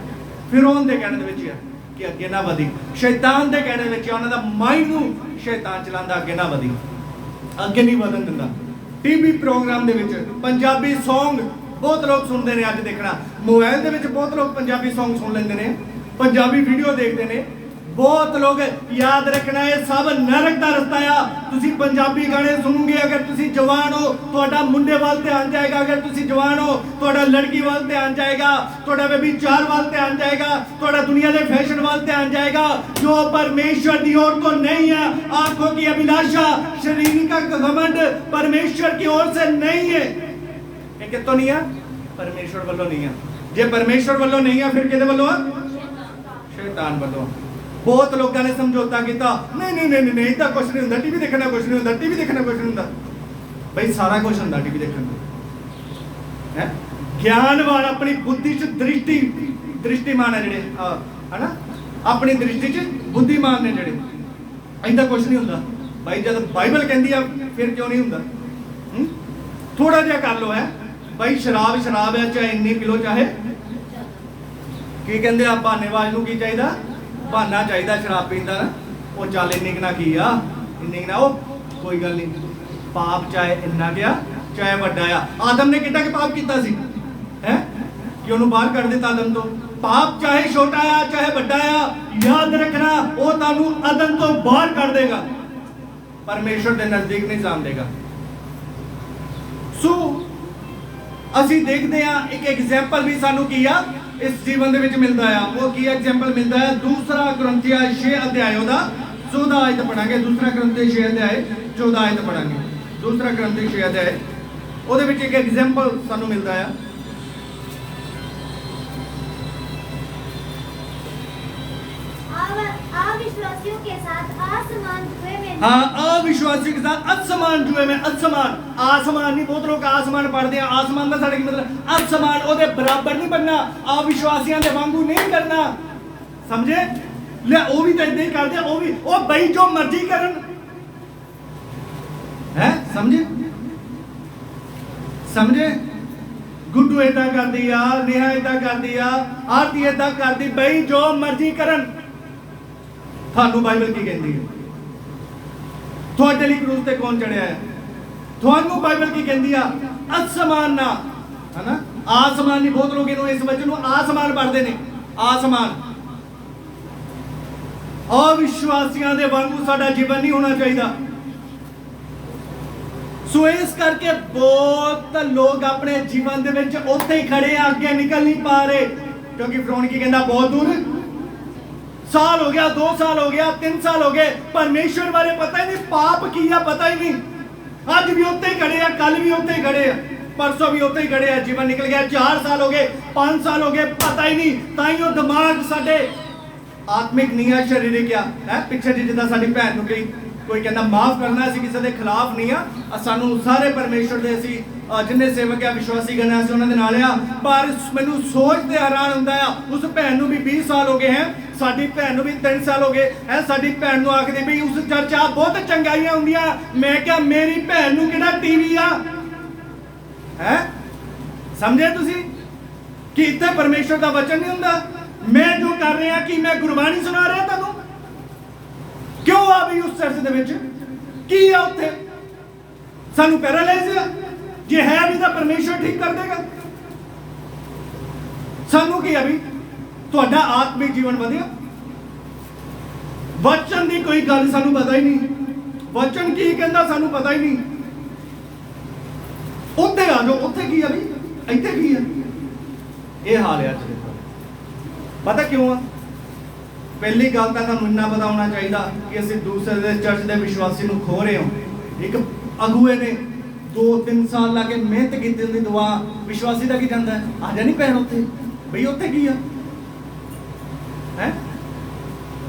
ਫਿਰੌਨ ਦੇ ਕਹਿਣੇ ਦੇ ਵਿੱਚ ਆ ਕਿ ਅੱਗੇ ਨਾ ਵਧੀ। ਸ਼ੈਤਾਨ ਦੇ ਕਹਿਣੇ ਵਿੱਚ ਉਹਨਾਂ ਦਾ ਮਾਈਂਡ ਨੂੰ ਸ਼ੈਤਾਨ ਚਲਾਉਂਦਾ, ਅੱਗੇ ਨਾ ਵਧੀ, ਅੱਗੇ ਨਹੀਂ ਵਧਣ ਦਿੰਦਾ। ਟੀਵੀ ਪ੍ਰੋਗਰਾਮ ਦੇ ਵਿੱਚ ਪੰਜਾਬੀ Song ਬਹੁਤ ਲੋਕ ਸੁਣਦੇ ਨੇ। ਅੱਜ ਦੇਖਣਾ ਮੋਬਾਈਲ ਦੇ ਵਿੱਚ ਬਹੁਤ ਲੋਕ ਪੰਜਾਬੀ Song ਸੁਣ ਲੈਂਦੇ ਨੇ, ਪੰਜਾਬੀ ਵੀਡੀਓ ਦੇਖਦੇ ਨੇ। ਬਹੁਤ ਲੋਕ, ਯਾਦ ਰੱਖਣਾ ਇਹ ਸਭ ਨਰਕ ਦਾ ਰਸਤਾ ਆ। ਤੁਸੀਂ ਪੰਜਾਬੀ ਗਾਣੇ ਸੁਣੋਗੇ, ਅਗਰ ਤੁਸੀਂ ਜਵਾਨ ਹੋ ਤੁਹਾਡਾ ਮੁੰਡੇ ਵੱਲ ਧਿਆਨ ਜਾਏਗਾ, ਅਗਰ ਤੁਸੀਂ ਜਵਾਨ ਹੋ ਤੁਹਾਡਾ ਲੜਕੀ ਵੱਲ ਧਿਆਨ ਜਾਏਗਾ, ਤੁਹਾਡਾ ਵਿਚਾਰ ਵੱਲ ਧਿਆਨ ਜਾਏਗਾ, ਤੁਹਾਡਾ ਦੁਨੀਆ ਦੇ फैशन ਵੱਲ ਧਿਆन जाएगा। जो परमेश्वर की ओर को नहीं है, आंखों की अभिलाषा, शरीर का घमंड परमेश्वर की ओर से नहीं है। ये कितों नहीं है, परमेश्वर वालों नहीं है। जे परमेश्वर वालों नहीं है, फिर किहदे वालों है, शैतान वालों। बहुत लोगों ने समझौता किया, नहीं इतना कुछ नहीं होता, टीवी देखना कुछ नहीं होता, टीवी देखना कुछ नहीं होता। भाई सारा कुछ होता टीवी देखने है। ज्ञानवान अपनी बुद्धि च दृष्टिमान है जिहड़े, है ना, अपनी दृष्टि च बुद्धिमान ने जिहड़े, इतना कुछ नहीं होता। भाई जब बाइबल कहती है फिर क्यों नहीं होता। थोड़ा जिहा कर लो, है भाई शराब है, चाहे इन्नी किलो, चाहे की कहते हैं बहानेबाज नूं की चाहिए, बहाना चाहिए शराब पीन का। वो चल इन्नी ना की आ, इन्नी ना, वो कोई गल नहीं। पाप चाहे इन्ना क्या चाहे वड्डा आ। आदम ने कितना कि पाप किया सी, है कि उन्होंने बाहर कर दिता आदम तो। पाप चाहे छोटा आ चाहे वड्डा आ, याद रखना वो तुहानू आदम तो बाहर कर देगा, परमेश्वर के नजदीक नहीं जान देगा। सो ਅਸੀਂ ਦੇਖਦੇ ਆ ਇੱਕ ਐਗਜ਼ਾਮਪਲ ਵੀ ਸਾਨੂੰ ਕੀ ਆ ਇਸ ਜੀਵਨ ਦੇ ਵਿੱਚ ਮਿਲਦਾ ਆ। ਉਹ ਕੀ ਐਗਜ਼ਾਮਪਲ ਮਿਲਦਾ ਹੈ, 2 ਕੁਰਿੰਥੀਆਂ 6 ਅਧਿਆਇ ਉਹਦਾ 14 ਆਇਤ ਪੜਾਂਗੇ। 2 ਕੁਰਿੰਥੀਆਂ 6 ਅਧਿਆਇ 14 ਆਇਤ ਪੜਾਂਗੇ। 2 ਕੁਰਿੰਥੀਆਂ 6 ਅਧਿਆਇ ਉਹਦੇ ਵਿੱਚ ਇੱਕ ਐਗਜ਼ਾਮਪਲ ਸਾਨੂੰ ਮਿਲਦਾ ਆ। अविश्वासियों के साथ आसमान जुए में, हाँ, अविश्वासियों के साथ आसमान जुए में। आसमान नहीं, बहुत लोग आसमान पढ़ते हैं, आसमान का साढ़े मतलब आसमान ओदे बराबर नहीं बनना, अविश्वासियों के वांगू नहीं करना, समझे। ले वो भी तो इतना ही करते, वो भी वो भाई जो मर्जी करन, है, समझे। गुड्डू इदा कर दिया, नेहा इदा कर दिया, आरती इदा कर दी, भाई जो मर्जी करन। थानू बाइबल की कहती है, थोड़े लिए क्रूज ते कौन चढ़िया है, थानू बाइबल की कहती है आसमान ना, है ना, आसमान नहीं। बहुत लोग इस वचन आसमान पढ़ते हैं, आसमान। अविश्वासियों के वांगू साडा जीवन नहीं होना चाहिए। ਸੋ ਇਸ ਕਰਕੇ ਬਹੁਤ ਲੋਕ ਆਪਣੇ ਜੀਵਨ ਦੇ ਵਿੱਚ ਉੱਥੇ ਹੀ ਖੜੇ ਆ, ਅੱਗੇ ਨਿਕਲ ਨਹੀਂ ਪਾ ਰਹੇ, ਕਿਉਂਕਿ ਫਰੌਨ ਕੀ ਕਹਿੰਦਾ ਬਹੁਤ ਦੂਰ, ਸਾਲ ਹੋ ਗਿਆ, 2 ਸਾਲ ਹੋ ਗਿਆ, 3 ਸਾਲ ਹੋ ਗਏ, ਪਰਮੇਸ਼ਵਰ ਬਾਰੇ ਪਤਾ ਹੀ ਨਹੀਂ, ਪਾਪ ਕੀ ਆ ਪਤਾ ਹੀ ਨਹੀਂ। ਅੱਜ ਵੀ ਉੱਥੇ ਹੀ ਖੜੇ ਆ, ਕੱਲ ਵੀ ਉੱਥੇ ਹੀ ਖੜੇ ਆ, परसों भी उत्ते ही खड़े हैं, जीवन निकल गया, 4 साल हो गए, 5 साल हो गए, पता ही नहीं। ताइयों दिमाग साडे आत्मिक नहीं है, शारीरिक है। पिछे जी जिदा साडी भैन नूं कोई कहना माफ करना, असीं किसी दे खिलाफ नहीं आ, सानू सारे परमेश्वर दे असीं जिन्ने सेवक है विश्वासी गण असीं उन्हां दे नाल आ। पर मैनूं सोच ते हैरान हुंदा आ, उस भैन नूं भी 20 साल हो गए हैं, साडी भैन नूं भी 3 साल हो गए है, साडी भैन नूं आखदे भी उस चर्च आ बहुत चंगाइयां हुंदियां। मैं क्या मेरी भैन नूं किहड़ा टीवी आ है, समझे तुसी कि इत्थे परमेश्वर दा वचन नहीं हुंदा। मैं जो कर रहा कि मैं गुरबाणी सुना रहा तुहानूं, क्यों आ भी उस चर्च दे विच की आ, उत्थे सानू पैरालाइज आ, जे है भी तां परमेश्वर ठीक कर देगा। सानू की अभी तुहाडा आत्मिक जीवन वधिया, वचन दी कोई गल सानू पता ही नहीं, वचन की कहंदा सानू पता ही नहीं। उत्थे आ जाओ, उत्थे की है भी, इत्थे की है, ये हाल है अज। पता क्यों आ? पहली गल तां तुहानूं इन्ना पता होना चाहिए कि असीं दूसरे दे चर्च दे विश्वासी नूं खो रहे हो। एक अगुए ने 2-3 साल ला के मेहनत कीती हुंदी, दुआ विश्वासी दा की जांदा है, आ जानी भैन उत्थे बई, उत्थे की है।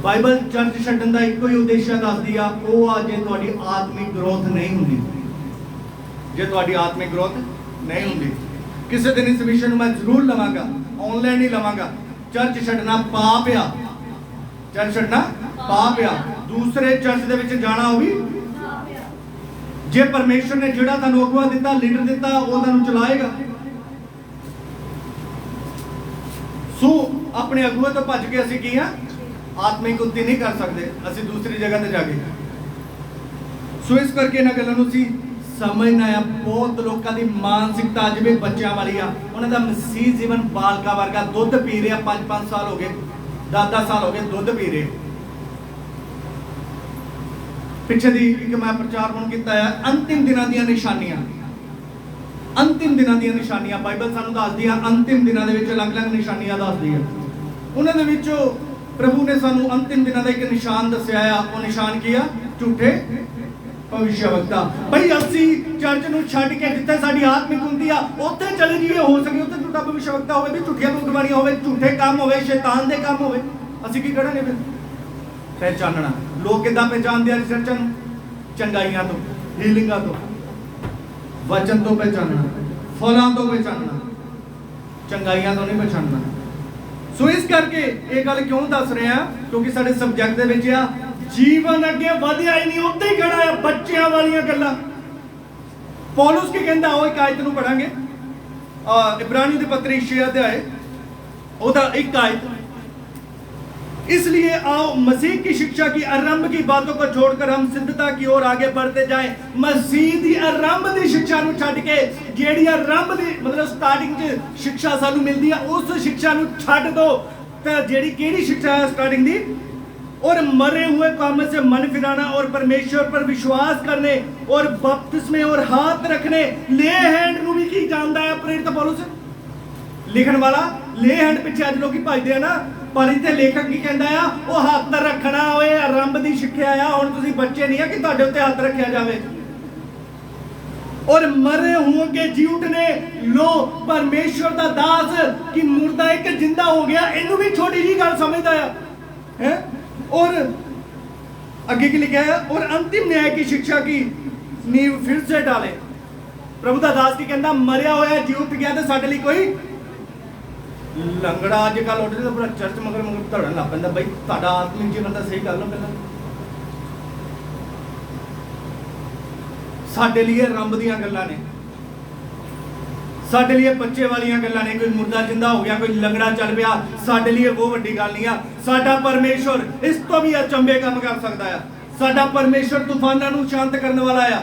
बाइबल चर्च छड्डण दा इक्को ही उद्देश्य दसदी आ, ओह आ जे तुहाडी आत्मिक ग्रोथ नहीं हुंदी, जे तुहाडी आत्मिक ग्रोथ नहीं हुंदी। किसी दिन इस विषय मैं जरूर लवांगा, ऑनलाइन ही लवांगा। चर्च छड्डना पाप आ, चर्च छड्डना पाप आ, दूसरे चर्च दे विच जाना हो भी, जे परमेश्वर ने जिहड़ा तुहानूं अगुआ दिता, लीडर दिता, ओह तुहानूं चलाएगा। सो अपने अगुए तो भज के असीं की आ, आत्मिक उन्नति नहीं कर सकते, असीं दूसरी जगह ते जाके। सो इस करके इन्हां गल्लां नूं असीं समझना है। बहुत लोगों की मानसिकता अज भी बच्चों वाली आ, उन्होंने मसीह जीवन बालका वर्गा, दुध पी रहे, 5-5 साल हो गए, 10-10 साल हो गए, दुध पी रहे। पिछे दी एक मैं प्रचार हुण कीता है, अंतिम दिनां दीयां निशानियां, अंतिम दिनां दीयां निशानियां बाइबल सानूं दसदी है, अंतिम दिनां दे विच अलग-अलग निशानियां दसदी है। उन्हां दे विचों प्रभु ने सानूं अंतिम दिनां दा एक निशान दस्सिया आ, वो निशान की आ, झूठे भविष्यवक्ता। भाई असी चर्च नूं छड्ड के जिथे साडी आत्मिक उन्नति आ उत्थे चले जाइए, हो सके उत्थे झूठा भविष्यवक्ता होवे, भी झूठियां भविष्यवाणियां होवे, झूठे काम होवे, शैतान दे काम होवे, असी की करांगे फिर? पहचानना। लोग किदां पहचानदे आ चर्चां नूं? चंगाइयां तो, हीलिंगां तो, वचन तो पहचानना, फलां तो पहचानना, चंगाइयां तो नहीं पहचानना। सो इस करके ये गल क्यों दस रहे हैं, क्योंकि साडे सबजैक्ट दे विच आ जीवन अगे वधिया ही नहीं, उत्ते ही खड़ा है बच्चों वालियां गल्लां। पौलुस की कहंदा, ओ एक आयत नूं पढ़ांगे, इब्रानियों दी पत्री 6 अध्याय ओदा 1 आयत। इसलिए आओ मसीह की शिक्षा की आरंभ की बातों को छोड़कर हम सिद्धता की ओर आगे बढ़ते जाएं। मसीह दी आरंभ दी शिक्षा नूं छड्ड के, जेहड़ी आरंभ दी मतलब स्टार्टिंग च शिक्षा सानूं मिलदी है, उस शिक्षा नूं छड्ड दो। ते जेहड़ी केहड़ी शिक्षा है स्टार्टिंग दी? और मरे हुए कामों से मन फिराना और परमेश्वर पर विश्वास करने और बपतिस्मे और हाथ रखने, ले हैंड नूं भी की जानदा है प्रेरित पौलुस लिखण वाला। ले हैंड पिछे अज लोग भजदे आ ना, पर इत्थे लेखक की कहंदा आ, ओ हाथ रखना होए आरंभ दी सिੱਖਿਆ आ। हुण तुसीं बच्चे नहीं है कि तुहाडे उत्ते हाथ रखिया जावे। और मरे होंगे जी उठने, लो परमेश्वर दा दास कि मुर्दा एक जिंदा हो गया, इनू भी छोटी जी गल समझदा है। और आगे की लिखा है, और अंतिम न्याय की शिक्षा की नींव फिर से डाले। प्रभु दा दास की कहंदा, मरिया होया जी उठ गया तो साडे लई कोई लंगड़ा अजकल उठ तो पूरा चर्च मगर धड़न लग पैंदा। बई तुहाडा आत्मिक जीवन दा सही कर लो पहला। साडे लिए रंब दियां गल्लां ने, साडे लिए बच्चे वालियां गल्लां ने, कोई मुर्दा जिंदा हो गया, कोई लंगड़ा चल पिया, साडे लिए वो वड्डी गल नहीं आ। साडा परमेश्वर इस तो भी अचंभे काम कर सकदा है। साडा परमेश्वर तूफानां नूं शांत करने वाला आ।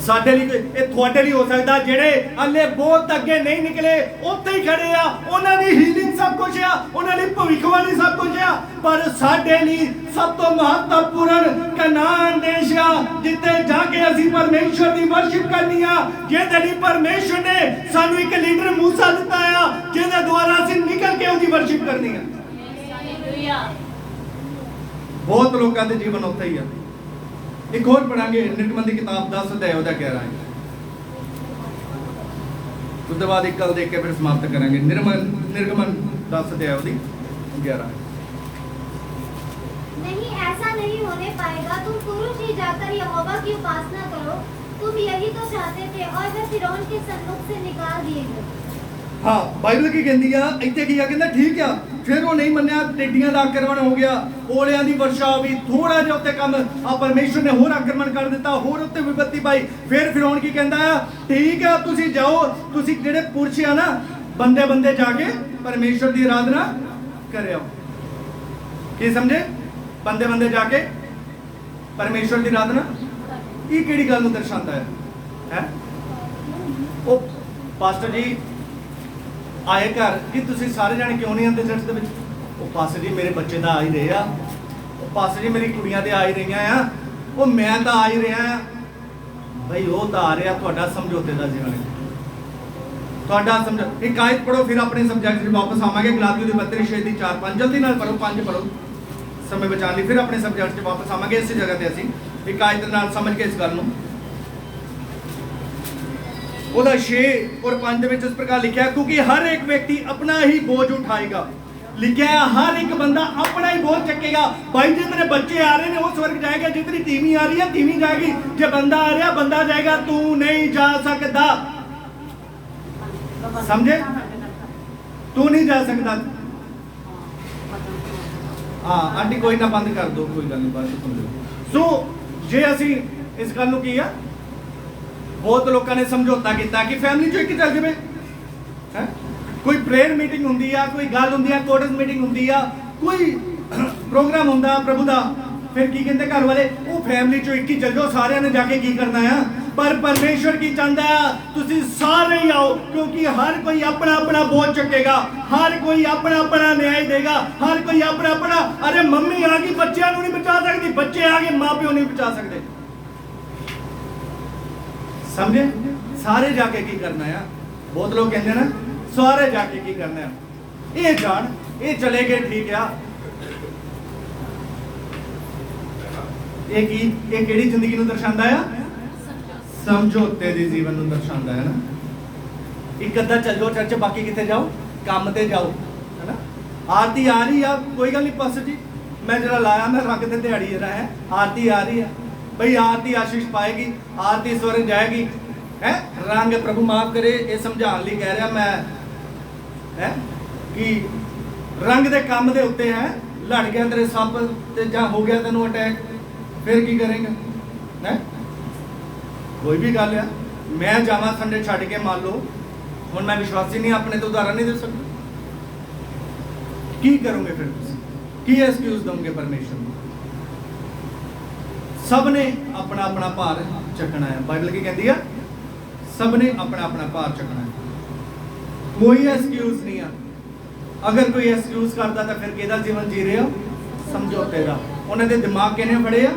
ਸਾਡੇ ਲਈ ਇਹ ਤੁਹਾਡੇ ਲਈ ਹੋ ਸਕਦਾ, ਜਿਹੜੇ ਹਲੇ ਬਹੁਤ ਅੱਗੇ ਨਹੀਂ ਨਿਕਲੇ ਉੱਥੇ ਹੀ ਖੜੇ ਆ, ਉਹਨਾਂ ਦੀ ਹੀਲਿੰਗ ਸਭ ਕੁਝ ਆ, ਉਹਨਾਂ ਲਈ ਭਵਿੱਖਬਾਣੀ ਸਭ ਕੁਝ ਆ, ਪਰ ਸਾਡੇ ਲਈ ਸਭ ਤੋਂ ਮਹੱਤਵਪੂਰਨ ਕਨਾਨ ਦੇਸ਼ ਆ, ਜਿੱਥੇ ਜਾ ਕੇ ਅਸੀਂ ਪਰਮੇਸ਼ਵਰ ਦੀ ਵਰਸ਼ਿਪ ਕਰਨੀ ਆ, ਜਿਹਦੇ ਲਈ ਪਰਮੇਸ਼ਵਰ ਨੇ ਸਾਨੂੰ ਇੱਕ ਲੀਡਰ ਮੂਸਾ ਦਿੱਤਾ ਆ, ਜਿਹਦੇ ਦੁਆਰਾ ਅਸੀਂ ਨਿਕਲ ਕੇ ਉਹਦੀ ਵਰਸ਼ਿਪ ਕਰਨੀ ਆ। ਬਹੁਤ ਲੋਕਾਂ ਦੇ ਜੀਵਨ ਉੱਥੇ ਹੀ ਆ। ਇੱਕ ਹੋਰ ਪੜਾਂਗੇ ਨਿਰਗਮਨ ਦੀ ਕਿਤਾਬ 10 ਅਧਿਆਇ ਉਹਦਾ 11 ਹੈ। ਉਸ ਤੋਂ ਬਾਅਦ ਇੱਕ ਗੱਲ ਦੇਖ ਕੇ ਫਿਰ ਸਮਾਪਤ ਕਰਾਂਗੇ। ਨਿਰਗਮਨ 10 ਅਧਿਆਇ ਉਹਦੀ 11। नहीं, ऐसा नहीं होने पाएगा। तुम पुरुष ही जाकर यहोवा की उपासना करो। तुम यही तो चाहते थे और वे फिरौन के सन्मुख से निकाल दिए गए। हाँ, बाइबल की कहती है ਇੱਥੇ ਕੀ ਆ, ਕਹਿੰਦਾ ਠੀਕ ਆ, ਫਿਰ ਉਹ ਨਹੀਂ ਮੰਨਿਆ, ਟਿੱਡੀਆਂ ਦਾ ਆਕਰਮਣ ਹੋ ਗਿਆ, ਓਲਿਆਂ ਦੀ ਵਰਸ਼ਾ ਹੋ ਗਈ, ਥੋੜਾ ਜਿਹਾ ਉੱਤੇ ਕੰਮ ਆ ਪਰਮੇਸ਼ਵਰ ਨੇ ਹੋਰ ਆਕਰਮਣ ਕਰ ਦਿੱਤਾ, ਹੋਰ ਉੱਤੇ ਵਿਪੱਤੀ ਪਾਈ। ਫਿਰ ਫਿਰੌਨ ਕੀ ਕਹਿੰਦਾ ਆ, ਠੀਕ ਆ ਤੁਸੀਂ ਜਾਓ, ਤੁਸੀਂ ਜਿਹੜੇ ਪੁਰਸ਼ ਆ ਨਾ, ਬੰਦੇ ਬੰਦੇ ਜਾ ਕੇ ਪਰਮੇਸ਼ਵਰ ਦੀ ਆਰਾਧਨਾ ਕਰਿਓ। ਕੀ ਸਮਝੇ? ਬੰਦੇ ਬੰਦੇ ਜਾ ਕੇ ਪਰਮੇਸ਼ਵਰ ਦੀ ਆਰਾਧਨਾ। ਇਹ ਕਿਹੜੀ ਗੱਲ ਨੂੰ ਦਰਸਾਉਂਦਾ ਹੈ? ਉਹ ਪਾਸਟਰ ਜੀ ਆਏ ਘਰ ਕਿ ਤੁਸੀਂ ਸਾਰੇ ਜਾਣੇ ਕਿਉਂ ਨਹੀਂ ਆਉਂਦੇ ਚਰਚ ਦੇ ਵਿੱਚ? ਉਹ ਪਾਸਟਰ ਜੀ ਮੇਰੇ ਬੱਚੇ ਤਾਂ ਆ ਹੀ ਰਹੇ ਆ, ਉਹ ਪਾਸਟਰ ਜੀ ਮੇਰੀ ਕੁੜੀਆਂ ਤੇ ਆ ਹੀ ਰਹੀਆਂ ਆ, ਉਹ ਮੈਂ ਤਾਂ ਆ ਹੀ ਰਿਹਾ ਆ। ਭਾਈ ਉਹ ਤਾਂ ਆ ਰਿਹਾ, ਤੁਹਾਡਾ ਸਮਝੌਤੇ ਦਾ ਜੀਵਨ ਹੈ, ਤੁਹਾਡਾ ਸਮਝ। ਇੱਕ ਆਇਤ ਪੜੋ, ਫਿਰ ਆਪਣੇ ਸਬਜੈਕਟ 'ਤੇ ਵਾਪਸ ਆਵਾਂਗੇ। ਗਲਾਤੀਓ ਦੀ 32 ਦੀ 4-5 ਜਲਦੀ ਨਾਲ ਪੜੋ, 5 ਪੜੋ ਸਮੇਂ ਬਚਾਉਣ ਲਈ, ਫਿਰ ਆਪਣੇ ਸਬਜੈਕਟ 'ਤੇ ਵਾਪਸ ਆਵਾਂਗੇ। ਇਸੇ ਜਗ੍ਹਾ ਤੇ ਅਸੀਂ ਇੱਕ ਆਇਤ ਨਾਲ ਸਮਝ ਕੇ ਇਸ ਗੱਲ ਨੂੰ। ਉਹਦਾ 6 और 5 ਦੇ ਵਿੱਚ ਇਸ ਪ੍ਰਕਾਰ ਲਿਖਿਆ, ਕਿਉਂਕਿ ਹਰ ਇੱਕ ਵਿਅਕਤੀ ਆਪਣਾ ਹੀ ਬੋਝ ਉਠਾਏਗਾ। ਲਿਖਿਆ ਹੈ ਹਰ ਇੱਕ ਬੰਦਾ ਆਪਣਾ ਹੀ ਬੋਝ ਚੱਕੇਗਾ। ਭਾਈ ਜੇ ਤੇਰੇ ਬੱਚੇ ਆ ਰਹੇ ਨੇ ਉਹ ਸਵਰਗ ਜਾਏਗਾ, ਜੇ ਤੇਰੀ ਤੀਵੀਂ ਆ ਰਹੀ ਹੈ ਤੀਵੀਂ ਜਾਏਗੀ, ਜੇ ਬੰਦਾ ਆ ਰਿਹਾ ਬੰਦਾ ਜਾਏਗਾ, ਤੂੰ ਨਹੀਂ ਜਾ ਸਕਦਾ। ਸਮਝੇ? ਤੂੰ ਨਹੀਂ ਜਾ ਸਕਦਾ। हाँ आंटी कोई ना बंद कर दो, कोई गल नहीं, बात सुन लो। सो जे ਅਸੀਂ ਇਸ ਗੱਲ ਨੂੰ ਕੀ ਆ, ਬਹੁਤ ਲੋਕਾਂ ਨੇ ਸਮਝੌਤਾ ਕੀਤਾ ਕਿ ਫੈਮਿਲੀ ਚੋਂ ਇੱਕ ਚੱਲ ਜਾਵੇ। ਹੈ ਕੋਈ ਪ੍ਰੇਅਰ ਮੀਟਿੰਗ ਹੁੰਦੀ ਆ, ਕੋਈ ਗੱਲ ਹੁੰਦੀ ਆ, ਕੋਰਸ ਮੀਟਿੰਗ ਹੁੰਦੀ ਆ, ਕੋਈ ਪ੍ਰੋਗਰਾਮ ਹੁੰਦਾ ਪ੍ਰਭੂ ਦਾ, ਫਿਰ ਕੀ ਕਹਿੰਦੇ ਘਰ ਵਾਲੇ, ਉਹ ਫੈਮਿਲੀ ਚੋਂ ਇੱਕ ਹੀ ਚੱਲ ਜਾਓ, ਸਾਰਿਆਂ ਨੇ ਜਾ ਕੇ ਕੀ ਕਰਨਾ ਆ। ਪਰ ਪਰਮੇਸ਼ਵਰ ਕੀ ਚਾਹੁੰਦਾ ਆ, ਤੁਸੀਂ ਸਾਰੇ ਹੀ ਆਓ, ਕਿਉਂਕਿ ਹਰ ਕੋਈ ਆਪਣਾ ਆਪਣਾ ਬੋਝ ਚੱਕੇਗਾ, ਹਰ ਕੋਈ ਆਪਣਾ ਆਪਣਾ ਨਿਆਂ ਦੇਗਾ, ਹਰ ਕੋਈ ਆਪਣਾ ਆਪਣਾ। ਅਰੇ ਮੰਮੀ ਆ ਗਈ ਬੱਚਿਆਂ ਨੂੰ ਨਹੀਂ ਬਚਾ ਸਕਦੀ, ਬੱਚੇ ਆ ਗਏ ਮਾਂ ਪਿਓ ਨਹੀਂ ਬਚਾ ਸਕਦੇ। ਸਮਝੇ? ਸਾਰੇ ਜਾ ਕੇ ਕੀ ਕਰਨਾ ਆ। ਬਹੁਤ ਲੋਕ ਕਹਿੰਦੇ ਨਾ ਸਾਰੇ ਜਾ ਕੇ ਕੀ ਕਰਨਾ ਆ, ਇਹ ਜਾਣ, ਇਹ ਚਲੇ ਗਏ, ਠੀਕ ਆ। ਇਹ ਕੀ, ਇਹ ਕਿਹੜੀ ਜ਼ਿੰਦਗੀ ਨੂੰ ਦਰਸਾਉਂਦਾ ਆ? ਸਮਝੌਤੇ ਦੀ ਜੀਵਨ ਨੂੰ ਦਰਸਾਉਂਦਾ ਹੈ ਨਾ। ਇੱਕ ਅੱਧਾ ਚੱਲ ਜਾਓ ਚਰਚ, ਬਾਕੀ ਕਿੱਥੇ ਜਾਓ? ਕੰਮ ਤੇ ਜਾਓ, ਹੈ ਨਾ। ਆਰਤੀ ਆ ਰਹੀ ਆ, ਕੋਈ ਗੱਲ ਨਹੀਂ ਪਾਸਟਰ ਜੀ, ਮੈਂ ਜਿਹੜਾ ਲਾਇਆ ਮੈਂ ਰੰਗ ਤੇ ਦਿਹਾੜੀ ਜਿਹੜਾ ਹੈ, ਆਰਤੀ ਆ ਰਹੀ ਆ ਭਈ, ਆਰਤੀ ਆਸ਼ੀਸ਼ ਪਾਏਗੀ, ਆਰਤੀ ਸਵਰਗ ਜਾਏਗੀ। ਹੈ ਰੰਗ ਪ੍ਰਭੂ ਮਾਫ ਕਰੇ, ਇਹ ਸਮਝਾਉਣ ਲਈ ਕਹਿ ਰਿਹਾ ਮੈਂ, ਹੈ ਕਿ ਰੰਗ ਦੇ ਕੰਮ ਦੇ ਉੱਤੇ ਹੈ, ਲੜ ਗਿਆ ਤੇਰੇ ਸੱਪ ਤੇ ਜਾਂ ਹੋ ਗਿਆ ਤੈਨੂੰ ਅਟੈਕ, ਫਿਰ ਕੀ ਕਰੇਗਾ? ਹੈ ਕੋਈ ਵੀ ਗੱਲ ਆ, ਮੈਂ ਜਾਵਾਂ ਸੰਡੇ ਛੱਡ ਕੇ, ਮੰਨ ਲਓ ਹੁਣ ਮੈਂ ਵਿਸ਼ਵਾਸੀ ਨਹੀਂ, ਆਪਣੇ ਤੋਂ ਉਦਾਹਰਨ ਨਹੀਂ ਦੇ ਸਕਦਾ, ਕੀ ਕਰੋਗੇ ਫਿਰ ਤੁਸੀਂ? ਕੀ ਐਕਸਕਿਊਜ਼ ਦੋਗੇ ਪਰਮੇਸ਼ਰ ਨੂੰ? ਸਭ ਨੇ ਆਪਣਾ ਆਪਣਾ ਭਾਰ ਚੱਕਣਾ ਹੈ। ਬਾਈਬਲ ਕੀ ਕਹਿੰਦੀ ਆ? ਸਭ ਨੇ ਆਪਣਾ ਆਪਣਾ ਭਾਰ ਚੱਕਣਾ ਹੈ, ਕੋਈ ਐਕਸਕਿਊਜ਼ ਨਹੀਂ ਆ। ਅਗਰ ਕੋਈ ਐਕਸਕਿਊਜ਼ ਕਰਦਾ ਤਾਂ ਫਿਰ ਕਿਹਦਾ ਜੀਵਨ ਜੀ ਰਿਹਾ? ਸਮਝੌਤੇ ਦਾ। ਉਹਨਾਂ ਦੇ ਦਿਮਾਗ ਕਿਹਨੇ ਫੜੇ ਆ?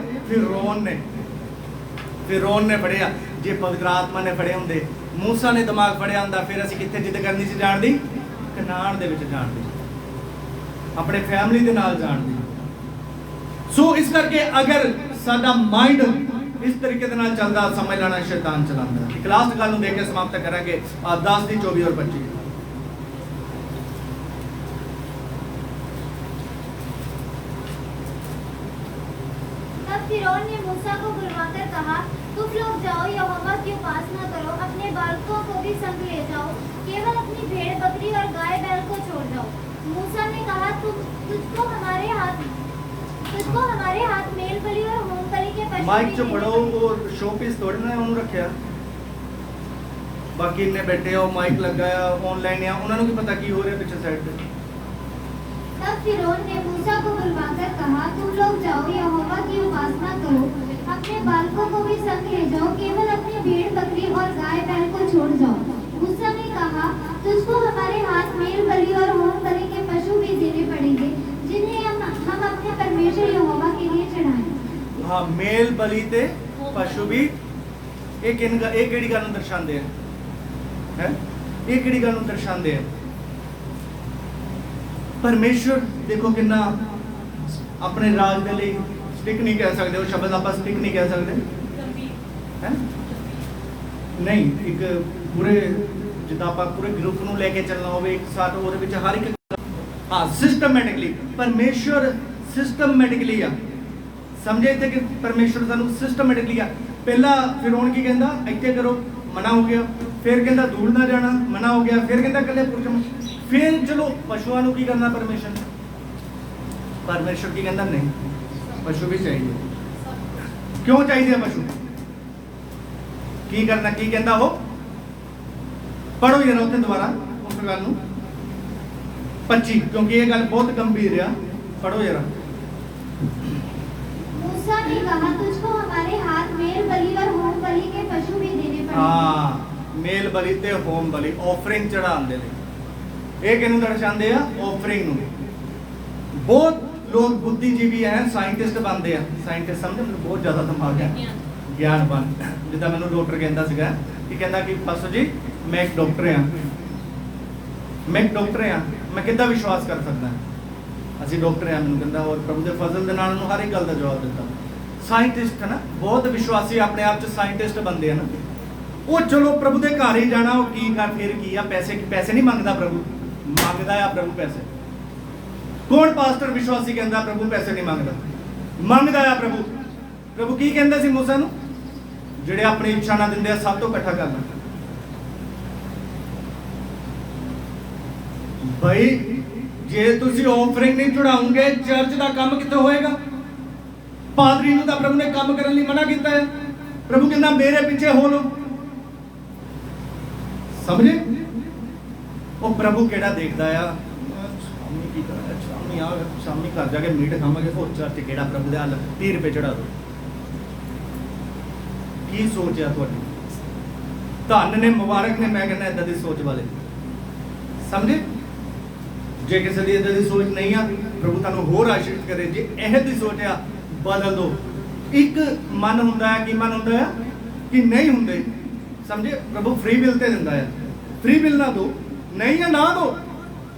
ਫਿਰੌਨ ਨੇ ਫੜਿਆ। ਜੇ ਪਵਿੱਤਰ ਆਤਮਾ ਨੇ ਫੜੇ ਹੁੰਦੇ, ਮੂਸਾ ਨੇ ਦਿਮਾਗ ਫੜਿਆ ਹੁੰਦਾ, ਫਿਰ ਅਸੀਂ ਕਿੱਥੇ ਜਿੱਦ ਕਰਨੀ ਸੀ ਜਾਣ ਦੀ? ਕਨਾਨ ਦੇ ਵਿੱਚ ਜਾਣ ਦੀ, ਆਪਣੇ ਫੈਮਿਲੀ ਦੇ ਨਾਲ ਜਾਣ ਦੀ। ਸੋ ਇਸ ਕਰਕੇ ਅਗਰ ਸਾਡਾ ਮਾਈਂਡ ਇਸ ਤਰੀਕੇ ਦੇ ਨਾਲ ਚੱਲਦਾ, ਸਮਝ ਲੈਣਾ ਸ਼ੈਤਾਨ ਚਲਾਉਂਦਾ। ਇੱਕ ਲਾਸਟ ਗੱਲ ਨੂੰ ਦੇਖ ਕੇ ਸਮਾਪਤ ਕਰਾਂਗੇ, 10 ਦੀ 24 और 25। फिरौन ने मूसा को बुलवाकर कहा, तुम लोग जाओ, यहोवा की उपासना करो, अपने बालकों को भी संग ले जाओ, केवल अपनी भेड़ बकरी और गाय बैल को छोड़ जाओ। मूसा ने कहा, तुझको हमारे हाथ मेल बलि और होम बलि के पशु माइक जो पढ़ो वो शो पीस थोड़ी ना ਉਹਨੂੰ ਰੱਖਿਆ, ਬਾਕੀ ਇੰਨੇ ਬੈਠੇ ਹੋ, ਮਾਈਕ ਲਗਾਇਆ, ਆਨਲਾਈਨ ਆ, ਉਹਨਾਂ ਨੂੰ ਕੀ ਪਤਾ ਕੀ ਹੋ ਰਿਹਾ ਪਿੱਛੇ ਸਾਈਡ ਤੇ। तब फिरौन ने मूसा को बुलवाकर कहा, तुम लोग जाओ, यहोवा की उपासना करो, अपने बालकों को भी संग ले जाओ, केवल अपनी भेड़ बकरी और गाय बैल को छोड़ जाओ। मूसा ने कहा, तुझको हमारे हाथ मेल बलि और होम बलि के पशु भी देने पड़ेंगे, जिन्हें हम अपने परमेश्वर यहोवा के लिए चढ़ाएं। हाँ, मेल बलि ते पशु भी ਇਹ ਕਿਹੜੀ ਗੱਲ ਨੂੰ ਦਰਸਾਉਂਦੇ ਆ ਹੈ ਇਹ ਕਿਹੜੀ ਗੱਲ ਨੂੰ ਦਰਸਾਉਂਦੇ ਆ ਪਰਮੇਸ਼ਰ ਦੇਖੋ ਕਿੰਨਾ ਆਪਣੇ ਰਾਜ ਦੇ ਲਈ ਸਟਿਕ ਨਹੀਂ ਕਹਿ ਸਕਦੇ ਉਹ ਸ਼ਬਦ ਆਪਾਂ ਸਟਿਕ ਨਹੀਂ ਕਹਿ ਸਕਦੇ ਹੈ ਨਹੀਂ ਇੱਕ ਪੂਰੇ ਜਿੱਦਾਂ ਆਪਾਂ ਪੂਰੇ ਗਰੁੱਪ ਨੂੰ ਲੈ ਕੇ ਚੱਲਣਾ ਹੋਵੇ ਇੱਕ ਸਾਥ ਉਹਦੇ ਵਿੱਚ ਹਰ ਇੱਕ ਹਾਂ ਸਿਸਟਮੈਟਿਕਲੀ ਪਰਮੇਸ਼ਰ ਸਿਸਟਮੈਟਿਕਲੀ ਆ ਸਮਝੇ ਤੇ ਕਿ ਪਰਮੇਸ਼ਰ ਸਾਨੂੰ ਸਿਸਟਮੈਟਿਕਲੀ ਆ ਪਹਿਲਾਂ ਫਿਰੌਨ ਕੀ ਕਹਿੰਦਾ ਇੱਥੇ ਕਰੋ ਮਨਾ ਹੋ ਗਿਆ ਫਿਰ ਕਹਿੰਦਾ ਦੂਰ ਨਾ ਜਾਣਾ ਮਨਾ ਹੋ ਗਿਆ ਫਿਰ ਕਹਿੰਦਾ ਇਕੱਲੇ ਪੁਰਸ਼ ਫਿਰ ਚਲੋ ਪਸ਼ੂਆਂ ਨੂੰ ਕੀ ਕਰਨਾ ਪਰਮੇਸ਼ਰ ਕੀ ਕਹਿੰਦਾ ਨਹੀਂ ਪਸ਼ੂ ਵੀ ਚਾਹੀਦੇ ਕਿਉਂ ਚਾਹੀਦੇ ਆ ਪਸ਼ੂ ਕੀ ਕਰਨਾ ਕੀ ਕਹਿੰਦਾ ਉਹ ਪੜੋ ਜਰਾ ਉੱਥੇ ਦੁਬਾਰਾ ਉਸ ਗੱਲ ਨੂੰ 25 ਕਿਉਂਕਿ ਇਹ ਗੱਲ ਬਹੁਤ ਗੰਭੀਰ ਆ ਪੜੋ ਜਰਾ मूसा ने कहा, तुझको हमारे हाथ मेल बलि और होम बलि के पशु भी देने पड़ेंगे। हाँ, मेल बलि ते होम बलि ऑफरिंग चढ़ाਉਂਦੇ ਨੇ ਇਹ ਕਿਹਨੂੰ ਦਰਸਾਉਂਦੇ ਆ ਆਫਰਿੰਗ ਨੂੰ ਬਹੁਤ ਲੋਕ ਬੁੱਧੀਜੀਵੀ ਹੈ ਸਾਇੰਟਿਸਟ ਬਣਦੇ ਆ ਸਾਇੰਟਿਸਟ ਸਮਝੋ ਮੈਨੂੰ ਬਹੁਤ ਜ਼ਿਆਦਾ ਦਿਮਾਗ ਹੈ ਗਿਆਨਵਾਨ ਜਿੱਦਾਂ ਮੈਨੂੰ ਡਾਕਟਰ ਕਹਿੰਦਾ ਸੀਗਾ ਕਿ ਕਹਿੰਦਾ ਕਿ ਪਾਸੋ ਜੀ ਮੈਂ ਇੱਕ ਡਾਕਟਰ ਆ ਮੈਂ ਕਿੱਦਾਂ ਵਿਸ਼ਵਾਸ ਕਰ ਸਕਦਾ ਅਸੀਂ ਡਾਕਟਰ ਆ ਮੈਨੂੰ ਕਹਿੰਦਾ ਔਰ ਪ੍ਰਭੂ ਦੇ ਫਜ਼ਲ ਦੇ ਨਾਲ ਉਹਨੂੰ ਹਰ ਇੱਕ ਗੱਲ ਦਾ ਜਵਾਬ ਦਿੱਤਾ ਸਾਇੰਟਿਸਟ ਹੈ ਨਾ ਬਹੁਤ ਵਿਸ਼ਵਾਸੀ ਆਪਣੇ ਆਪ 'ਚ ਸਾਇੰਟਿਸਟ ਬੰਦੇ ਆ ਨਾ ਉਹ ਚਲੋ ਪ੍ਰਭੂ ਦੇ ਘਰ ਹੀ ਜਾਣਾ ਉਹ ਕੀ ਕਰ ਫਿਰ ਕੀ ਆ ਪੈਸੇ ਨਹੀਂ ਮੰਗਦਾ ਪ੍ਰਭੂ ਮੰਗਦਾ ਆ ਪ੍ਰਭੂ ਪੈਸੇ ਕੌਣ ਪਾਸਟਰ ਵਿਸ਼ਵਾਸੀ ਕਹਿੰਦਾ ਪ੍ਰਭੂ ਪੈਸੇ ਨਹੀਂ ਮੰਗਦਾ ਆ ਪ੍ਰਭੂ ਕੀ ਕਹਿੰਦਾ ਸੀ ਮੂਸਾ ਨੂੰ ਜਿਹੜੇ ਆਪਣੀ ਇੱਛਾ ਨਾ ਦਿੰਦੇ ਆ ਸਭ ਤੋਂ ਇਕੱਠਾ ਕਰਨਾ ਭਾਈ ਜੇ ਤੁਸੀਂ ਆਫਰਿੰਗ ਨਹੀਂ ਚੜਾਉਂਗੇ ਚਰਚ ਦਾ ਕੰਮ ਕਿੱਥੇ ਹੋਏਗਾ ਪਾਦਰੀ ਨੂੰ ਤਾਂ ਪ੍ਰਭੂ ਨੇ ਕੰਮ ਕਰਨ ਲਈ ਮਨਾ ਕੀਤਾ ਹੈ ਪ੍ਰਭੂ ਕਹਿੰਦਾ ਮੇਰੇ ਪਿੱਛੇ ਹੋ ਲੋ ਸਮਝੇ ਉਹ ਪ੍ਰਭੂ ਕਿਹੜਾ ਦੇਖਦਾ ਆ ਸ਼ਾਮੀ ਕੀ ਕਰਦਾ ਸ਼ਾਮੀ ਘਰ ਜਾ ਕੇ ਮੀਟ ਖਾਵਾਂਗੇ ਹੋਰ ਚਰਚ ਕਿਹੜਾ ਪ੍ਰਭੂ ਦੇ ਹੱਲ 30 ਰੁਪਏ ਚੜਾ ਦੋ ਕੀ ਸੋਚ ਆ ਤੁਹਾਡੀ ਧੰਨ ਨੇ ਮੁਬਾਰਕ ਨੇ ਮੈਂ ਕਹਿੰਦਾ ਇਦਾਂ ਦੀ ਸੋਚ ਵਾਲੇ ਸਮਝੇ ਜੇ ਕਿਸੇ ਦੀ ਇਦਾਂ ਦੀ ਸੋਚ ਨਹੀਂ ਆ ਪ੍ਰਭੂ ਤੁਹਾਨੂੰ ਹੋਰ ਆਸ਼ੀਰਵਾਦ ਕਰੇ ਜੇ ਇਹ ਦੀ ਸੋਚ ਆ ਬਦਲ ਦੋ ਇੱਕ ਮਨ ਹੁੰਦਾ ਹੈ ਕਿ ਮਨ ਹੁੰਦਾ ਹੈ ਕਿ ਨਹੀਂ ਹੁੰਦੇ ਸਮਝੇ ਪ੍ਰਭੂ ਫ੍ਰੀ ਵਿਲ ਤੇ ਦਿੰਦਾ ਹੈ ਫ੍ਰੀ ਵਿਲ ਨਾ ਦੋ ਨਹੀਂ ਆ ਨਾ ਦੋ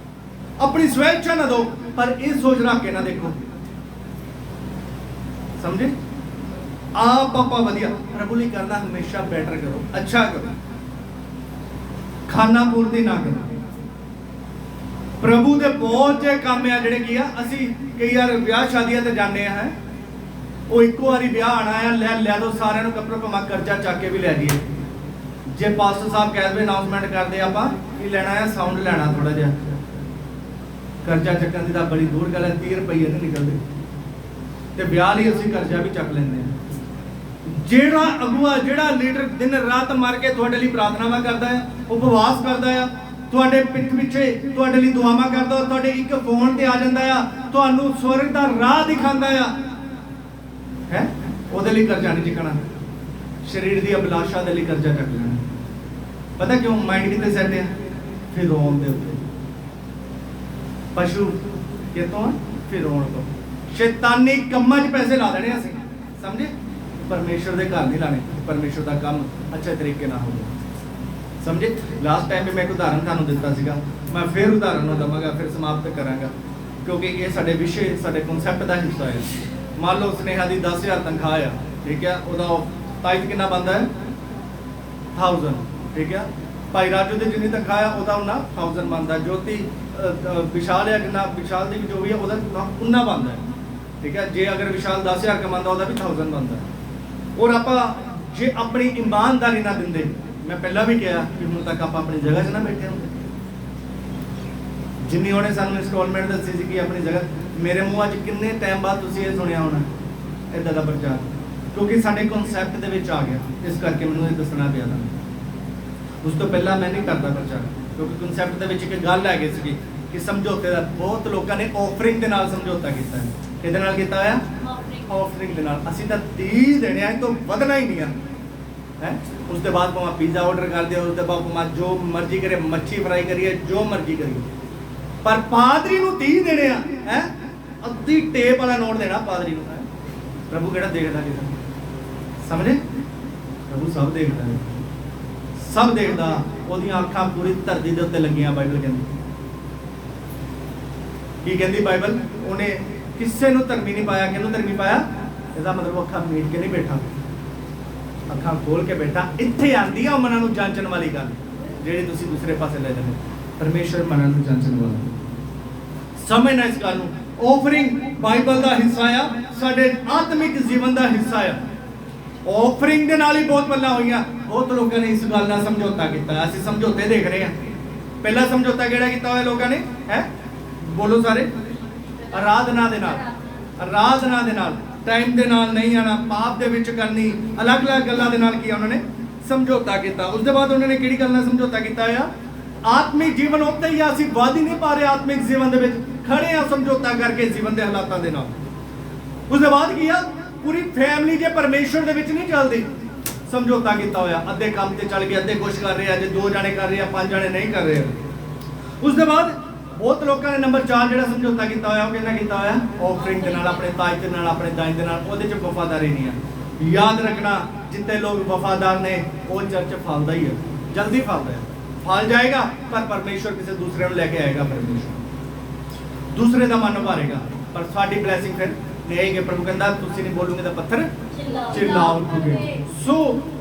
ਆਪਣੀ ਸਵੈਚਾ ਨਾ ਦੋ ਪਰ ਇਹ ਸੋਚ ਰੱਖ ਕੇ ਨਾ ਦੇਖੋ ਸਮਝੇ ਆਪ ਆਪਾਂ ਵਧੀਆ ਪ੍ਰਭੂ ਲਈ ਕਰਨਾ ਹਮੇਸ਼ਾ ਬੈਟਰ ਕਰੋ ਅੱਛਾ ਕਰੋ ਖਾਣਾ ਪੂਰਤੀ ਨਾ ਕਰੋ ਪ੍ਰਭੂ ਦੇ ਬਹੁਤ ਜੇ ਕੰਮ ਆ ਜਿਹੜੇ ਕੀ ਆ ਅਸੀਂ ਕਈ ਵਾਰ ਵਿਆਹ ਸ਼ਾਦੀਆਂ ਤੇ ਜਾਂਦੇ ਆ ਉਹ ਇੱਕੋ ਵਾਰੀ ਵਿਆਹ ਆਣਾ ਆ ਲੈ ਦੋ ਸਾਰਿਆਂ ਨੂੰ ਕੱਪੜੇ ਪਮਾ ਕਰਜ਼ਾ ਚੱਕ ਕੇ ਵੀ ਲੈ ਜੀਏ ਜੇ ਪਾਸਟਰ ਸਾਹਿਬ ਕਹਿ ਦੇ ਅਨਾਉਂਸਮੈਂਟ ਕਰਦੇ ਆਪਾਂ ਕੀ ਲੈਣਾ ਆ ਸਾਊਂਡ ਲੈਣਾ ਥੋੜਾ ਜਿਹਾ ਕਰਜ਼ਾ ਚੱਕਣ ਦੀ ਤਾਂ ਬੜੀ ਦੂਰ ਗੱਲ ਹੈ 30 ਰੁਪਏ ਨਹੀਂ ਨਿਕਲਦੇ ਤੇ ਵਿਆਹ ਲਈ ਅਸੀਂ ਕਰਜ਼ਾ ਵੀ ਚੱਕ ਲੈਂਦੇ ਆ ਜਿਹੜਾ ਅਗੂਆ ਜਿਹੜਾ ਲੀਡਰ ਦਿਨ ਰਾਤ ਮਾਰ ਕੇ ਤੁਹਾਡੇ ਲਈ ਪ੍ਰਾਰਥਨਾਵਾਂ ਕਰਦਾ ਹੈ ਉਪਵਾਸ ਕਰਦਾ ਆ ਤੁਹਾਡੇ ਪਿੱਠ ਪਿੱਛੇ ਤੁਹਾਡੇ ਲਈ ਦੁਆਵਾਂ ਕਰਦਾ ਤੁਹਾਡੇ ਇੱਕ ਫੋਨ ਤੇ ਆ ਜਾਂਦਾ ਆ ਤੁਹਾਨੂੰ ਸਵਰਗ ਦਾ ਰਾਹ ਦਿਖਾਉਂਦਾ ਆ ਹੈ ਉਹਦੇ ਲਈ ਕਰਜ਼ਾ ਨਹੀਂ ਚੁੱਕਣਾ ਸਰੀਰ ਦੀ ਅਭਿਲਾਸ਼ਾ ਦੇ ਲਈ ਕਰਜ਼ਾ ਚੱਕ ਲੈਣਾ ਪਤਾ ਕਿਉਂ ਮਾਈਂਡ ਕਿਤੇ ਸੈੱਟ ਹੈ ਫਿਰੌਨ ਦੇ ਉੱਤੇ ਪਸ਼ੂ ਕਿਤੋਂ ਫਿਰੌਨ ਤੋਂ ਸ਼ੈਤਾਨੀ ਕੰਮਾਂ 'ਚ ਪੈਸੇ ਲਾ ਦੇਣੇ ਅਸੀਂ ਸਮਝੇ ਪਰਮੇਸ਼ਰ ਦੇ ਘਰ ਨਹੀਂ ਲਾਣੇ ਪਰਮੇਸ਼ਰ ਦਾ ਕੰਮ ਅੱਛੇ ਤਰੀਕੇ ਨਾਲ ਹੋਵੇ ਸਮਝੇ ਲਾਸਟ ਟਾਈਮ ਵੀ ਮੈਂ ਇੱਕ ਉਦਾਹਰਨ ਤੁਹਾਨੂੰ ਦਿੱਤਾ ਸੀਗਾ ਮੈਂ ਫਿਰ ਉਦਾਹਰਨ ਨੂੰ ਦਵਾਂਗਾ ਫਿਰ ਸਮਾਪਤ ਕਰਾਂਗਾ ਕਿਉਂਕਿ ਇਹ ਸਾਡੇ ਵਿਸ਼ੇ ਸਾਡੇ ਕਨਸੈਪਟ ਦਾ ਹਿੱਸਾ ਹੈ ਮੰਨ ਲਓ ਸਨੇਹਾ ਦੀ 10000 ਤਨਖਾਹ ਆ ਠੀਕ ਹੈ ਉਹਦਾ ਤਾਈਤ ਕਿੰਨਾ ਬਣਦਾ ਹੈ 1000 ਠੀਕ ਹੈ ਭਾਈ ਰਾਜੂ ਦੀ ਜਿੰਨੀ ਤਨਖਾਹ ਆ ਉਹਦਾ ਉਹਨਾਂ 1000 ਬਣਦਾ ਜੋਤੀ ਵਿਸ਼ਾਲ ਹੈ ਜਿੰਨਾ ਵਿਸ਼ਾਲ ਦੀ ਜੋ ਵੀ ਹੈ ਉਹਦਾ ਉਹਨਾਂ ਬਣਦਾ ਹੈ ਠੀਕ ਹੈ ਜੇ ਅਗਰ ਵਿਸ਼ਾਲ 10000 ਕਮਾਉਂਦਾ ਉਹਦਾ ਵੀ 1000 ਬਣਦਾ ਔਰ ਆਪਾਂ ਜੇ ਆਪਣੀ ਇਮਾਨਦਾਰੀ ਨਾਲ ਦਿੰਦੇ ਮੈਂ ਪਹਿਲਾਂ ਵੀ ਕਿਹਾ ਕਿ ਹੁਣ ਤੱਕ ਆਪਾਂ ਆਪਣੀ ਜਗ੍ਹਾ 'ਚ ਨਾ ਬੈਠੇ ਹੁੰਦੇ ਜਿੰਨੀ ਉਹਨੇ ਸਾਨੂੰ ਇੰਸਟਾਲਮੈਂਟ ਦੱਸੀ ਸੀ ਕਿ ਆਪਣੀ ਜਗ੍ਹਾ ਮੇਰੇ ਮੂੰਹਾਂ 'ਚ ਕਿੰਨੇ ਟਾਈਮ ਬਾਅਦ ਤੁਸੀਂ ਇਹ ਸੁਣਿਆ ਹੋਣਾ ਇਦਾਂ ਦਾ ਪ੍ਰਚਾਰ ਕਿਉਂਕਿ ਸਾਡੇ ਕਨਸੈਪਟ ਦੇ ਵਿੱਚ ਆ ਗਿਆ ਇਸ ਕਰਕੇ ਮੈਨੂੰ ਇਹ ਦੱਸਣਾ ਪਿਆ ਤਾਂ ਉਸ ਤੋਂ ਪਹਿਲਾਂ ਮੈਂ ਨਹੀਂ ਕਰਦਾ ਪ੍ਰਚਾਰ ਕਿਉਂਕਿ ਕਨਸੈਪਟ ਦੇ ਵਿੱਚ ਇੱਕ ਗੱਲ ਆ ਗਈ ਸੀ ਕਿ ਸਮਝੌਤੇ ਦਾ ਬਹੁਤ ਲੋਕਾਂ ਨੇ ਆਫਰਿੰਗ ਦੇ ਨਾਲ ਸਮਝੌਤਾ ਕੀਤਾ ਹੈ। ਕਿਹਦੇ ਨਾਲ ਕੀਤਾ ਹੋਇਆ? ਆਫਰਿੰਗ ਦੇ ਨਾਲ। ਅਸੀਂ ਤਾਂ 30 ਦੇਣੇ ਆ, ਇਹ ਤੋਂ ਵਧਣਾ ਹੀ ਨਹੀਂ ਆ ਹੈ। ਉਸ ਦੇ ਬਾਅਦ ਭਾਵੇਂ ਪੀਜ਼ਾ ਆਰਡਰ ਕਰ ਦਿਓ, ਉਸ ਦੇ ਬਾਅਦ ਭਾਵੇਂ ਜੋ ਮਰਜ਼ੀ ਕਰੇ, ਮੱਛੀ ਫਰਾਈ ਕਰੀਏ, ਜੋ ਮਰਜ਼ੀ ਕਰੀਏ, ਪਰ ਪਾਦਰੀ ਨੂੰ 30 ਦੇਣੇ ਆ ਹੈ। ਅੱਧੀ ਟੇਪ ਵਾਲਾ ਨੋਟ ਦੇਣਾ ਪਾਦਰੀ ਨੂੰ ਹੈ। ਪ੍ਰਭੂ ਕਿਹੜਾ ਦੇਖਦਾ ਕਿਸੇ ਨੂੰ? ਸਮਝੇ? ਪ੍ਰਭੂ ਸਭ ਦੇਖਦਾ ਹੈ, ਸਭ ਦੇਖਦਾ। ਉਹਦੀਆਂ ਅੱਖਾਂ ਪੂਰੀ ਧਰਤੀ ਦੇ ਉੱਤੇ ਲੱਗੀਆਂ। ਬਾਈਬਲ ਕਹਿੰਦੀ ਕੀ ਕਹਿੰਦੀ ਬਾਈਬਲ? ਉਹਨੇ ਕਿਸੇ ਨੂੰ ਧਰਮੀ ਨਹੀਂ ਪਾਇਆ। ਕਿਹਨੂੰ ਧਰਮੀ ਪਾਇਆ? ਇਹਦਾ ਮਤਲਬ ਅੱਖਾਂ ਮੀਟ ਕੇ ਨਹੀਂ ਬੈਠਾ, ਅੱਖਾਂ ਖੋਲ ਕੇ ਬੈਠਾ। ਇੱਥੇ ਆਂਦੀ ਆ ਮਨਾਂ ਨੂੰ ਜਾਂਚਣ ਵਾਲੀ ਗੱਲ, ਜਿਹੜੀ ਤੁਸੀਂ ਦੂਸਰੇ ਪਾਸੇ ਲੈ ਜਾਂਦੇ। ਪਰਮੇਸ਼ਰ ਮਨਾਂ ਨੂੰ ਜਾਂਚਣ ਵਾਲਾ। ਸਮਝਣਾ ਇਸ ਗੱਲ ਨੂੰ। ਆਫਰਿੰਗ ਬਾਈਬਲ ਦਾ ਹਿੱਸਾ ਆ, ਸਾਡੇ ਆਤਮਿਕ ਜੀਵਨ ਦਾ ਹਿੱਸਾ ਆ। ਆਫਰਿੰਗ ਦੇ ਨਾਲ ਹੀ ਬਹੁਤ ਗੱਲਾਂ ਹੋਈਆਂ। ਬਹੁਤ ਲੋਕਾਂ ਨੇ ਇਸ ਗੱਲ ਨਾਲ ਸਮਝੌਤਾ ਕੀਤਾ। ਅਸੀਂ ਸਮਝੌਤੇ ਦੇਖ ਰਹੇ ਹਾਂ। ਪਹਿਲਾ ਸਮਝੌਤਾ ਕਿਹੜਾ ਕੀਤਾ ਹੋਇਆ ਲੋਕਾਂ ਨੇ ਹੈ? ਬੋਲੋ ਸਾਰੇ। ਆਰਾਧਨਾ ਦੇ ਨਾਲ, ਆਰਾਧਨਾ ਦੇ ਨਾਲ, ਟਾਈਮ ਦੇ ਨਾਲ ਨਹੀਂ ਆਣਾ, ਪਾਪ ਦੇ ਵਿੱਚ ਕਰਨੀ, ਅਲੱਗ-ਅਲੱਗ ਗੱਲਾਂ ਦੇ ਨਾਲ ਕੀ ਉਹਨਾਂ ਨੇ ਸਮਝੌਤਾ ਕੀਤਾ। ਉਸ ਦੇ ਬਾਅਦ ਉਹਨਾਂ ਨੇ ਕਿਹੜੀ ਗੱਲ ਨਾਲ ਸਮਝੌਤਾ ਕੀਤਾ ਆ? ਆਤਮਿਕ ਜੀਵਨ ਉੱਤੇ ਹੀ ਅਸੀਂ ਵਧ ਹੀ ਨਹੀਂ ਪਾ ਰਹੇ। ਆਤਮਿਕ ਜੀਵਨ ਦੇ ਵਿੱਚ ਖੜੇ ਆ ਸਮਝੌਤਾ ਕਰਕੇ ਜੀਵਨ ਦੇ ਹਾਲਾਤਾਂ ਦੇ ਨਾਲ। ਉਸ ਦੇ ਬਾਅਦ ਕੀ ਆ? ਪੂਰੀ ਫੈਮਿਲੀ ਜੇ ਪਰਮੇਸ਼ਰ ਦੇ ਵਿੱਚ ਨਹੀਂ ਚੱਲਦੀ, ਸਮਝੌਤਾ ਕੀਤਾ ਹੋਇਆ। ਅੱਧੇ ਕੰਮ ਤੇ ਚੱਲ ਗਏ, ਅੱਧੇ ਕੁਛ ਕਰ ਰਹੇ ਆ, ਜੇ 2 ਜਾਣੇ ਕਰ ਰਹੇ ਆ, 5 ਜਾਣੇ ਨਹੀਂ ਕਰ ਰਹੇ। ਉਸ ਦੇ ਬਾਅਦ ਬਹੁਤ ਲੋਕਾਂ ਨੇ ਨੰਬਰ 4 ਜਿਹੜਾ ਸਮਝੌਤਾ ਕੀਤਾ ਹੋਇਆ, ਉਹ ਕਿਹਨਾਂ ਕੀਤਾ ਹੋਇਆ? ਆਫਰਿੰਗ ਦੇ ਨਾਲ, ਆਪਣੇ ਤਾਜ ਦੇ ਨਾਲ, ਆਪਣੇ ਦਾਈ ਦੇ ਨਾਲ। ਉਹਦੇ 'ਚ ਵਫਾਦਾਰੀ ਨਹੀਂ ਆ। ਯਾਦ ਰੱਖਣਾ, ਜਿੱਤੇ ਲੋਕ ਵਫਾਦਾਰ ਨੇ ਉਹ ਚਰਚ ਫਲਦਾ ਹੀ ਹੈ, ਜਲਦੀ ਫਲਦਾ ਹੈ। ਫਲ ਜਾਏਗਾ, ਪਰ ਪਰਮੇਸ਼ਰ ਕਿਸੇ ਦੂਸਰੇ ਨੂੰ ਲੈ ਕੇ ਆਏਗਾ। ਪਰਮੇਸ਼ਰ ਦੂਸਰੇ ਦਾ ਮਨ ਉਭਾਰੇਗਾ, ਪਰ ਸਾਡੀ ਬਲੇਸਿੰਗ ਫਿਰ ਦੇਗੇ। ਪ੍ਰਭੂ ਕਹਿੰਦਾ ਤੁਸੀਂ ਨਹੀਂ ਬੋਲੋਗੇ ਤਾਂ ਪੱਥਰ ਚਿੱਲਾ ਉੱਠੂਗੇ। ਸੋ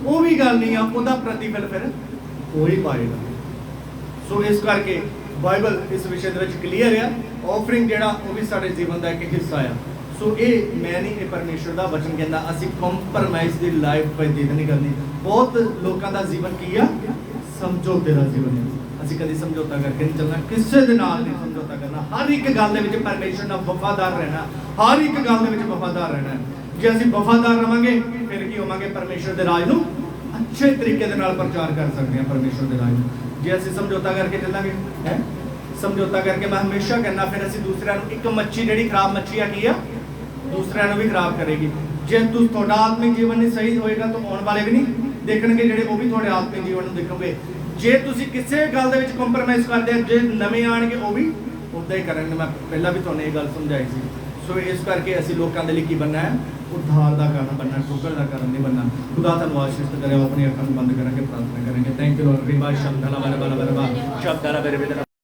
ਉਹ ਵੀ ਗੱਲ ਨਹੀਂ ਆ, ਉਹਦਾ ਪ੍ਰਤੀਫਲ ਫਿਰ ਹੋ ਹੀ ਪਾਏਗਾ। ਸੋ ਇਸ ਕਰਕੇ ਬਾਈਬਲ ਇਸ ਵਿਸ਼ੇ ਦੇ ਵਿੱਚ ਕਲੀਅਰ ਆ। ਆਫਰਿੰਗ ਜਿਹੜਾ ਉਹ ਵੀ ਸਾਡੇ ਜੀਵਨ ਦਾ ਇੱਕ ਹਿੱਸਾ ਆ। ਸੋ ਇਹ ਮੈਂ ਨਹੀਂ, ਇਹ ਪਰਮੇਸ਼ਰ ਦਾ ਵਚਨ ਕਹਿੰਦਾ ਅਸੀਂ ਕੰਪਰਮਾਈਜ਼ ਦੀ ਲਾਈਫ ਬਤੀਤ ਨਹੀਂ ਕਰਨੀ। ਬਹੁਤ ਲੋਕਾਂ ਦਾ ਜੀਵਨ ਕੀ ਆ? ਸਮਝੌਤੇ ਦਾ ਜੀਵਨ ਹੈ। ਅਸੀਂ ਕਦੀ ਸਮਝੌਤਾ ਕਰਕੇ ਨਹੀਂ ਚੱਲਣਾ, ਕਿਸੇ ਦੇ ਨਾਲ ਨਹੀਂ ਸਮਝੌਤਾ ਕਰਨਾ। ਹਰ ਇੱਕ ਗੱਲ ਦੇ ਵਿੱਚ ਪਰਮੇਸ਼ਰ ਨਾਲ ਵਫਾਦਾਰ ਰਹਿਣਾ, ਹਰ ਇੱਕ ਗੱਲ ਦੇ ਵਿੱਚ ਵਫਾਦਾਰ ਰਹਿਣਾ। ਜੇ ਅਸੀਂ ਵਫਾਦਾਰ ਰਵਾਂਗੇ ਫਿਰ ਕੀ ਹੋਵਾਂਗੇ? ਪਰਮੇਸ਼ਰ ਦੇ ਰਾਜ ਨੂੰ ਅੱਛੇ ਤਰੀਕੇ ਦੇ ਨਾਲ ਪ੍ਰਚਾਰ ਕਰ ਸਕਦੇ ਹਾਂ। ਪਰਮੇਸ਼ਰ ਦੇ ਰਾਜ ਨੂੰ ਜੇ ਅਸੀਂ ਸਮਝੌਤਾ ਕਰਕੇ ਚੱਲਾਂਗੇ ਹੈ, ਸਮਝੌਤਾ ਕਰਕੇ ਮੈਂ ਹਮੇਸ਼ਾ ਕਹਿੰਦਾ, ਫਿਰ ਅਸੀਂ ਦੂਸਰਿਆਂ ਨੂੰ, ਇੱਕ ਮੱਛੀ ਜਿਹੜੀ ਖਰਾਬ ਮੱਛੀ ਆ ਕੀ ਆ? ਦੂਸਰਿਆਂ ਨੂੰ ਵੀ ਖਰਾਬ ਕਰੇਗੀ। ਜੇ ਤੁਹਾਡਾ ਆਤਮਿਕ ਜੀਵਨ ਨਹੀਂ ਸਹੀ ਹੋਏਗਾ ਤਾਂ ਆਉਣ ਵਾਲੇ ਵੀ ਨਹੀਂ ਦੇਖਣਗੇ, ਜਿਹੜੇ ਉਹ ਵੀ ਤੁਹਾਡੇ ਆਤਮਿਕ ਜੀਵਨ ਨੂੰ ਦੇਖਣਗੇ। ਜੇ ਤੁਸੀਂ ਕਿਸੇ ਗੱਲ ਦੇ ਵਿੱਚ ਕੰਪਰਮਾਈਜ਼ ਕਰਦੇ ਆ, ਜੇ ਨਵੇਂ ਆਣਗੇ ਉਹ ਵੀ ਉਦਾਂ ਹੀ ਕਰਨਗੇ। ਮੈਂ ਪਹਿਲਾਂ ਵੀ ਤੁਹਾਨੂੰ ਇਹ ਗੱਲ ਸਮਝਾਈ ਸੀ। ਸੋ ਇਸ ਕਰਕੇ ਅਸੀਂ ਲੋਕਾਂ ਦੇ ਲਈ ਕੀ ਬਣਨਾ ਹੈ? ਉद्धार ਦਾ ਕਾਰਨ ਬਣਨਾ, ਠੋਕਰ ਦਾ ਕਾਰਨ ਨਹੀਂ ਬਣਨਾ। ਖੁਦਾ ਤੁਹਾਨੂੰ ਆਸ਼ੀਰਵਿਤ ਕਰੇ। ਆਪਣੀ ਅੱਖਾਂ ਨੂੰ ਬੰਦ ਕਰਾਂਗੇ, ਪ੍ਰਾਰਥਨਾ ਕਰਾਂਗੇ। Thank you Lord. ਰਿਵਾ ਸ਼ਬਦਾਲਾ ਬਰਬਲਾ ਬਰਬਾ ਸ਼ਬਦਾਲਾ ਬਰਬਲਾ